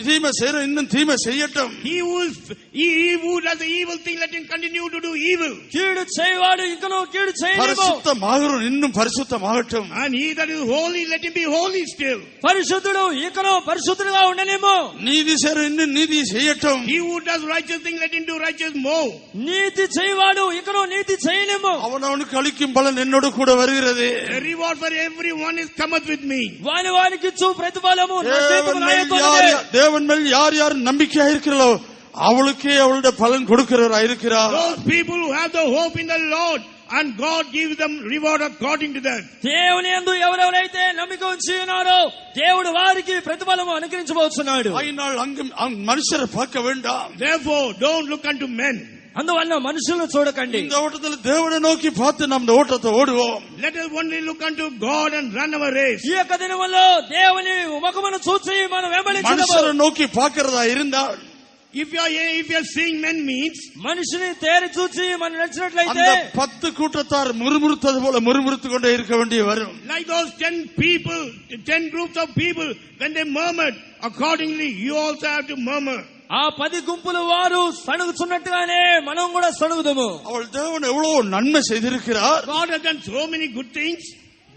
தீமை செய்யற இன்னும் தீமை செய்யட்டும். He who is he who does the evil thing, let him continue to do evil. కీడు చేయవాడు ఇంకనూ కీడు చేయలేమో. పరిశుద్ధమాగరు இன்னும் பரிசுத்தமாகட்டும். And he that is holy, let him be holy still. పరిశుద్ధుడు ఇంకనూ పరిశుద్ధుడుగా ఉండనేమో. நீதி செய்ய இன்னும் நீதி செய்யட்டும். He who does righteous thing, let him do righteous more. నీతి చేయవాడు ఇంకనూ నీతి చేయలేమో. அவனவனுக்கு அளிக்கும் பலன் என்னோடு கூட வருகிறது. The reward for everyone is cometh with me. వాని వానికి ఇచ్చు ప్రతిఫలము నా చేతికి నాయతో ఉన్నది. தேவன் மேல் யார் யார் நம்பிக்கையா இருக்கிறாரோ அவளுக்கே அவளுடைய பலன் கொடுக்கிறவரா இருக்கிறார். Those people who have the hope in the Lord, and God gives them reward according to that. దేవుని యందు ఎవరెవరైతే నమ్మిక ఉంచి ఉన్నారో దేవుడు వారికి ప్రతిఫలము అనుగ్రహించబోతున్నాడు. అయినాల్ அங்கும் மனுஷரை பார்க்க வேண்டாம். Therefore don't look unto men. అందువల్ల మనుషులను చూడకండి. இந்த ஓட்டத்தில் தேவனை நோக்கி பார்த்து நாம் இந்த ஓட்டத்தை ஓடுவோம். Let us only look unto God and run our race. ఈ యొక్క దినములో దేవుని ముఖమును చూసి మనం వెంబడించదము. மனுஷரை நோக்கி பார்க்கிறதா இருந்தால், if you are seeing men means, మనిషిని తేరి చూసి మనం నచ్చినట్లయితే அந்த 10 கூட்டத்தார் முறுமுறுத்தது போல முறுமுறுத்து கொண்டே இருக்க வேண்டிய வரும். like those 10 groups of people, when they murmured, accordingly you also have to murmur. ఆ 10 గుంపుల వారు సణుగుచున్నట్టుగానే మనం కూడా సణుగుదము. அவள் தேவன் எவ்வளவு நன்மை செய்திருக்கிறார். God has done so many good things.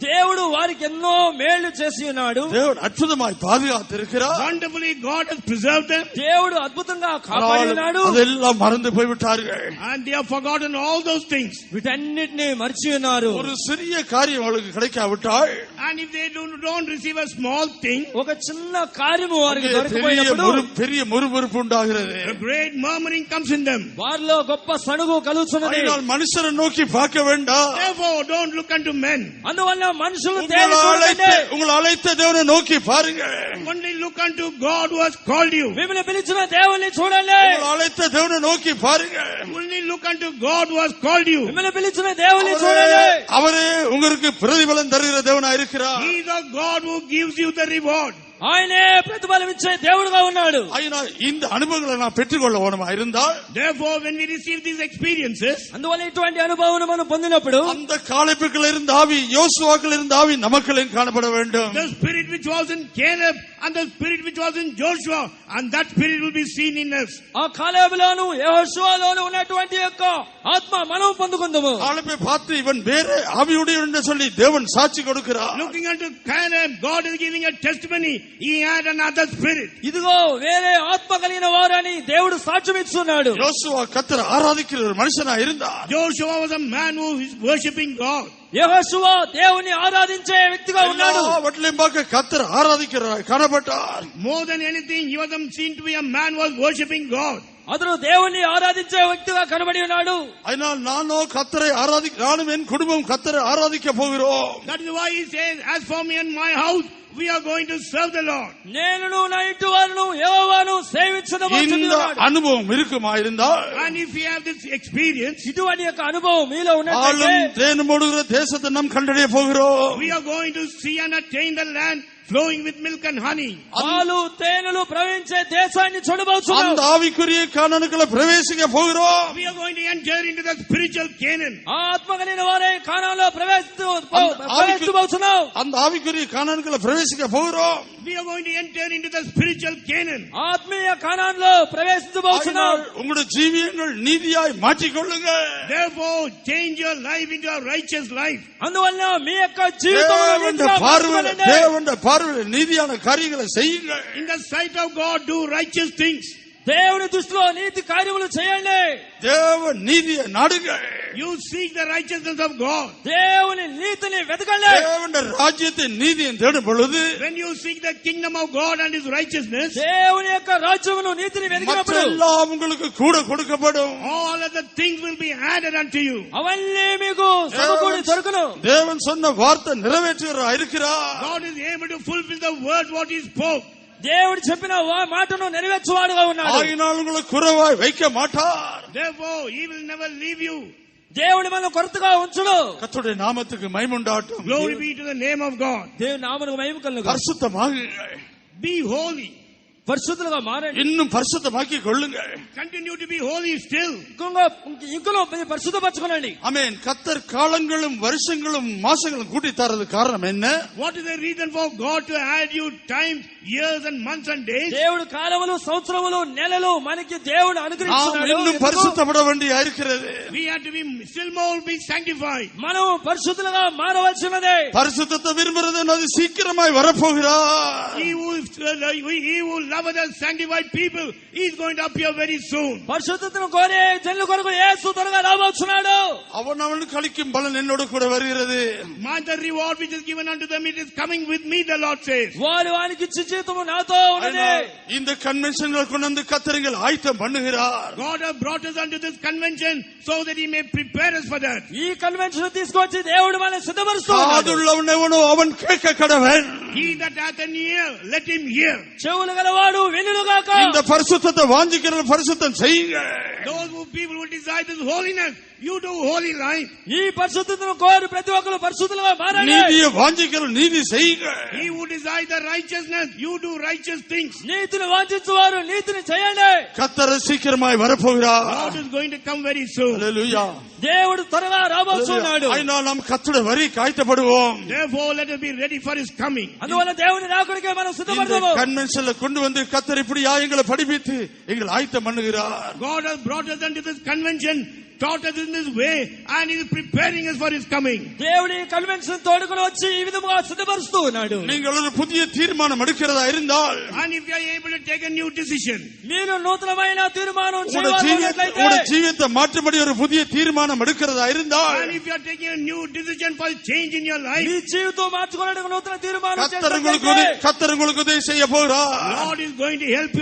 దేవుడు వారికి ఎన్నో మేళ్లు చేసి ఉన్నాడు. தேவன் அற்புதமாய் பாதுகாத்திருக்கிறார். Wonderfully God has preserved them. దేవుడు అద్భుతంగా కాపాడి ఉన్నాడు. அதெல்லாம் மறந்து போய்விட்டார்கள். And they have forgotten all those things. వీటన్నిటిని మర్చి ఉన్నారు. ஒரு சிறிய காரியம் அவளுக்கு கிடைக்காவிட்டால், And if they don't receive a small thing, ఒక చిన్న కార్యము వారికి దొరకపోయినప్పుడు பெரிய முறுமுறுப்பு உண்டாகிறது. a great murmuring comes in them. వారిలో గొప్ప సణుగు కలుగుతున్నది. அதனால் மனுஷரை நோக்கி பார்க்க வேண்டாம். Therefore don't look unto men. అందువల్ల మనుషులు உங்களை அழைத்த தேவனை நோக்கி பாருங்க. Only look unto God who has called you. మిమ్మల్ని పిలిచిన దేవుని చూడండి. உங்களை அழைத்த தேவனை நோக்கி பாருங்க. Only look unto God who has called you. మిమ్మల్ని పిలిచిన దేవుని చూడండి. அவரே உங்களுக்கு பிரதிபலன் தருகிற தேவனா இருக்கிறார். He is the God who gives you the reward. ఆయనే ప్రతిఫలం ఇచ్చే దేవుడుగా ఉన్నాడు. అయినా இந்த அனுபவங்களை நான் பெற்றுக்கொள்ள வேணுமா இருந்தால், Therefore when we receive these experiences, అందువల్ల ఇటువంటి అనుభవం మనం పొందినప్పుడు அந்த காளைப்புக்குள்ள இருந்த ஆவி, யோசுவாக்குள்ள இருந்த ஆவி நமக்குள்ளும் காணப்பட வேண்டும். the spirit which was in Caleb and the spirit which was in Joshua, and that spirit will be seen in us. ఆ కాలేబులోను యెహోషువలోను ఉన్నటువంటి యొక్క ఆత్మ మనం పొందుకుందాము. காளைப்பை பார்த்து இவன் வேற ஆவியுடைய என்று சொல்லி தேவன் சாட்சி கொடுக்கிறார். Looking unto Caleb, God is giving a testimony. He had another spirit. ఇదిగో వేరే ఆత్మ కలిగిన వారని దేవుడు సాక్ష్యం ఇస్తున్నాడు. யோசுவா கர்த்தரை ஆராதிக்கிற ஒரு மனுஷனா இருந்தார். Joshua was a man who is worshipping God. యెహోషువ దేవుని ఆరాధించే వ్యక్తిగా ఉన్నాడు. வட்டிலையும் பார்க்க கர்த்தரை ஆராதிக்கிறார் காணப்பட்டார். More than anything, he was seen to be a man who was worshipping God. అతను దేవుని ఆరాధించే వ్యక్తిగా కనబడి ఉన్నాడు. அதனால் நானும் என் குடும்பம் கர்த்தரை ஆராதிக்க போகிறோம். That is why he says, as for me and my house, we are going to serve the Lord. నేనును నా ఇంటి వారును యెహోవాను సేవించదము అని இந்த చెప్తున్నాడు. அனுபவம் இருக்குமா இருந்தால், And if we have this experience, ఇటువంటి యొక్క అనుభవం మీలో ఉన్నట్లయితే ஆளும் தேனும் ஓடுகிற தேசத்தை நாம் கண்டடைய போகிறோம். we are going to see and attain the land flowing with milk and honey. పాలు తేనెలు ప్రవహించే దేశాన్ని చూడబోతున్నాం. அந்த ஆவிக்குரிய கானானுக்குள்ள பிரவேசிக்க போகிறோம். We are going to enter into the spiritual Canaan. ఆత్మ కలిగిన వారే కానాన్లో ప్రవేశించబోతున్నాం. அந்த ஆவிக்குரிய கானானுக்குள்ள பிரவேசிக்க போகிறோம். We are going to enter into the spiritual Canaan. ఆత్మీయ కానాన్లో ప్రవేశించబోతున్నాం. உங்களுடைய ஜீவியங்கள் நீதியாய் மாற்றிக்கொள்ளுங்க. Therefore, change your life into a righteous life. అందువల్ల మీ యొక్క జీవితంలో தேவனுடைய பார்வையில் நீதியான காரியங்களை செய்யுங்கள். In the sight of God, do righteous things. దేవుని దృష్టిలో నీతి కార్యములు చేయండి. தேவ நீதியை நாடுங்கள். You seek the righteousness of God. దేవుని నీతిని వెతకండి. தேவனுடைய ராஜ்யத்தின் நீதியை தேடும் பொழுது, When you seek the kingdom of God and His righteousness, దేవుని యొక్క రాజ్యమును నీతిని వెతికినప్పుడు மற்றெல்லாம் உங்களுக்கு கூட கொடுக்கப்படும். all other things will be added unto you. అవన్నీ మీకు సమకూడి దొరుకును. தேவன் சொன்ன வார்த்தை நிறைவேற்றுகிறார் இருக்கிறார். God is able to fulfill the word what He spoke. దేవుడు చెప్పిన మాటను నెరవేర్చువాడుగా ఉన్నాడు. ஆகினால் உங்களுக்கு குறைவாய் வைக்க மாட்டார். Therefore, He will never leave you. దేవుడు మనల్ని కొరతగా ఉంచుడు. கர்த்தருடைய நாமத்துக்கு மகிமை உண்டாகட்டும். Glory be to the name of God. దేవుని నామమునకు మహిమ కలుగును. பரிசுத்தமாகுங்கள். Be holy. పరిశుద్ధులుగా మారండి. இன்னும் பரிசுத்தமாக்கி கொள்ளுங்கள். Continue to be holy still. ఇంకలో పరిశుద్ధపరచుకోనండి. ஆமென். கர்த்தர் காலங்களும் வருஷங்களும் மாசங்களும் கூட்டி தரது காரணம் என்ன? What is the reason for God to add you times, years and months and days? దేవుడు కాలములు సంవత్సరములు నెలలు మనకి దేవుడు అనుగ్రహించాడు. இன்னும் பரிசுத்தப்பட வேண்டிய இருக்கிறது. We have to be still more be sanctified. మనం పరిశుద్ధులుగా మారవలసినదే. பரிசுத்தத்தை விரும்புறது அது சீக்கிரமாய் வரப்போகிறார். He who loveth the sanctified people, he is going to appear very soon. పరిశుద్ధతను కోరే జనుల కొరకు యేసు త్వరగా రాబోతున్నాడు. அவனவனுக்கு அளிக்கும் பலன் என்னோடு கூட வருகிறது. The reward which is given unto them, it is coming with me, the Lord says. వారు వానికి ఇచ్చే జీతము నాతో ఉన్నది. இந்த கன்வென்ஷன்ல கொண்டு வந்து கர்த்தர்கள் ஆயத்தம் பண்ணுகிறார். God has brought us unto this convention so that he may prepare us for that. ఈ కన్వెన్షన్ తీసుకొచ్చి దేవుడు మనల్ని సిద్ధపరుస్తున్నాడు. కాదుள்ளవనెవనో அவன் கேட்க கடவன். He that hath an ear, let him hear. చెవులు గలవాడు వినుగాక. இந்த பரிசுத்தத்தை வாஞ்சிக்கிற பரிசுத்தம் செய்யுங்க. Those who people who desire this holiness, you do holy life. ఈ పరిశుద్ధతను కోరు ప్రతి ఒక్కరు పరిశుద్ధులుగా మారండి. நீதியை வாஞ்சிக்கிற நீதி செய்யுங்க. He who desire the righteousness, you do righteous things. నీతిని వాంఛించువారు నీతిని చేయండి. கர்த்தர் சீக்கிரமாய் வரப்போகிறார். God is going to come very soon. ஹalleluya. దేవుడు త్వరగా రాబోతున్నాడు. అయినా நாம் கர்த்தருடைய வரி காய்த்தப்படுவோம். Therefore let us be ready for his coming. అందువల్ల దేవుని రాకడికే మనం సిద్ధపడదాము. கன்வென்ஷன்ல கொண்டு வந்து கர்த்தர் இப்படியா எங்களை படிப்பித்து எங்களை ஆயத்தம் பண்ணுகிறார். God has brought us into this convention, taught us in this way, and he is preparing us for his coming. దేవుడి కన్వెన్షన్ తోడుకొని వచ్చి ఈ విధముగా సిద్ధపరుస్తూ ఉన్నాడు. நீங்கள் ஒரு புதிய தீர்மானம் எடுக்கிறதா இருந்தால், And if you are able to take a new decision, మీరు నూతనమైన తీర్మానం உங்களுடைய చేయాలనుకున్నట్లయితే, ஜீவியத்தை மாற்றும்படி ஒரு புதிய தீர்மானம் எடுக்கிறதா இருந்தால், and if you are taking a new decision for change in your life, మీ జీవితం మార్చుకోవడానికి నూతన తీర్మానం கர்த்தர் చేసినట్లయితే, உங்களுக்கு உதவி செய்ய போகிறார். Lord is going to help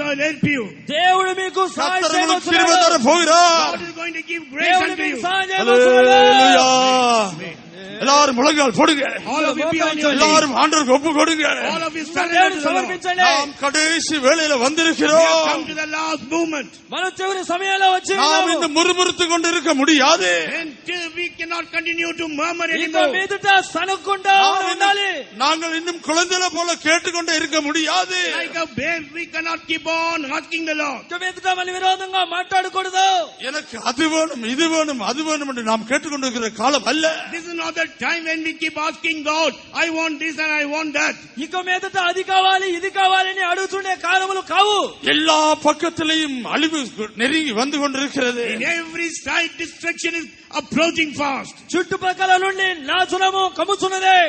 you. దేవుడు మీకు సహాయం கர்த்தர் உங்களுக்கு கிருபை చేయబోతున్నాడు. தர போகிறார். God is going to give grace దేవుడు unto మీకు you. సహాయం చేయబోతున్నాడు. ஹalleluya. எல்லாரும் முழங்கால் போடுங்க. All of you be on your knees. எல்லாரும் ஆண்டவருக்கு ஒப்பு கொடுங்க. All of you surrender దేవుని to the Lord. సమర్పించండి. நாம் கடைசி வேளையில We have வந்திருக்கிறோம். come to the last moment. మనం చివరి సమయంలో వచ్చి நாம் ఉన్నాము. இந்த முறுமுறுத்து கொண்டு இருக்க முடியாது. Until we cannot continue to murmur ఇక anymore. మీదట సనకుండా ఉండాలి. நாங்கள் இன்னும் குழந்தைகளை போல கேட்டுக்கொண்டே இருக்க முடியாது. Like a babe, we cannot keep on asking the Lord. ఇక మీదట మళ్ళీ విరోధంగా మాట్లాడకూడదు. எனக்கு அது வேணும் இது வேணும் அது வேணும் என்று நாம் கேட்டுக்கொண்டிருக்கிற காலம் அல்ல. This is not the time when we keep asking God, I want this and I want that. ఇక మీదట అది కావాలి ఇది కావాలని అడుగుతుండే కాలములు కావు. எல்லா பக்கத்திலையும் அழிவு நெருங்கி வந்து கொண்டிருக்கிறது. In every side, destruction is approaching fast. చుట్టుపక్కల నుండి నాశనము కమ్ముచున్నదే.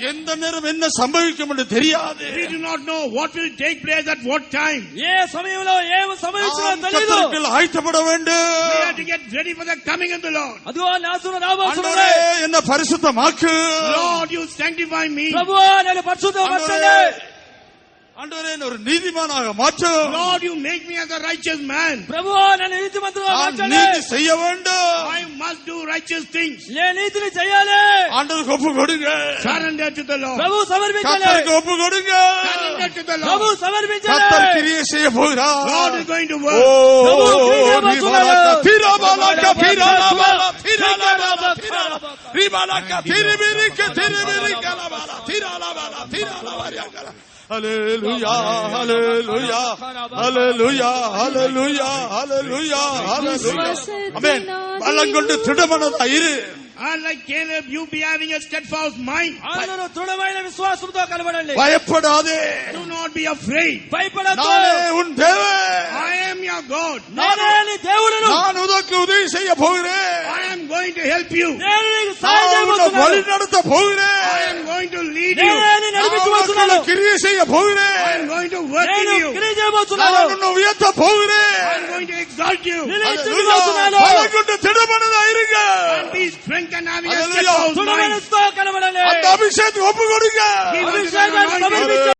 எந்த நேரம் என்ன சம்பவிக்கும் என்று தெரியாது. We do not know what will take place at what time. ఏ సమయంలో ఏమి సంభవించినో நாம் తెలియదు. கர்த்தருக்கு ஆயத்தப்பட வேண்டும். We have to get ready for the coming of the Lord. అదిగో నాశనం రాబోతున్నదే. ஆண்டவரே என்ன பரிசுத்தமாக்கு. Lord, you sanctify me. ప్రభువా నన్ను పరిశుద్ధపరచండి. ஆண்டவரே ஒரு நீதிமானாக மாற்று. Lord, you make me as a righteous man. ప్రభువా నన్ను నీతిమంతుడుగా நான் మార్చండి. நீதி செய்ய வேண்டும். I must do righteous things. నేను నీతిని చేయాలి. ஆண்டவருக்கு ஒப்பு கொடுங்க. Surrender to the Lord. ప్రభు సమర్పించాలి. கர்த்தருக்கு ஒப்பு கொடுங்க. Surrender to the Prabhu Lord. సమర్పించాలి. கர்த்தர் கிரியை செய்ய போகிறார். God is going to O work. ரிபாலக திரபாலக திரலாபால திரலாபால ரிபாலக திரிபிரிக்க திரிபிரிக்க லாபால திரலாபால திரலாபாரியாகல. ஹalleluya ஹalleluya ஹalleluya ஹalleluya ஹalleluya ஹalleluya. ஆமென். பலங்கொண்டு திடமனதாய் இரு. And like Caleb, you be having a steadfast mind. అందరూ దృఢమైన విశ్వాసంతో కలబడండి. பயப்படாதே. Do not be afraid. భయపడద్దు. நானே உன் தேவன். I am your God. నేనే నీ దేవుడను. நான் உனக்கு உதவி செய்ய போகிறேன். I am going to help you. నేను నీకు సహాయం நான் உன்னை చేయబోతున్నాను. வழி நடத்த போகிறேன். I am going to lead you. నేనే నీ నడిపించబోతున్నాను. நான் கிரியை செய்ய போகிறேன். I am going to work in నేను you. క్రియ చేయబోతున్నాను. நான் உன்னை உயர்த்த போகிறேன். I am going to exalt you. నేను హెచ్చించబోతున్నాను. பலங்கொண்டு திடமனதா இருங்க. And be strength and having a Hallelujah. steadfast mind. దృఢమనస్సుతో కలబడండి. அந்த அபிஷேகத்துக்கு ஒப்பு கொடுங்க. Give unto the అభిషేకాన్ని anointing. సమర్పించండి.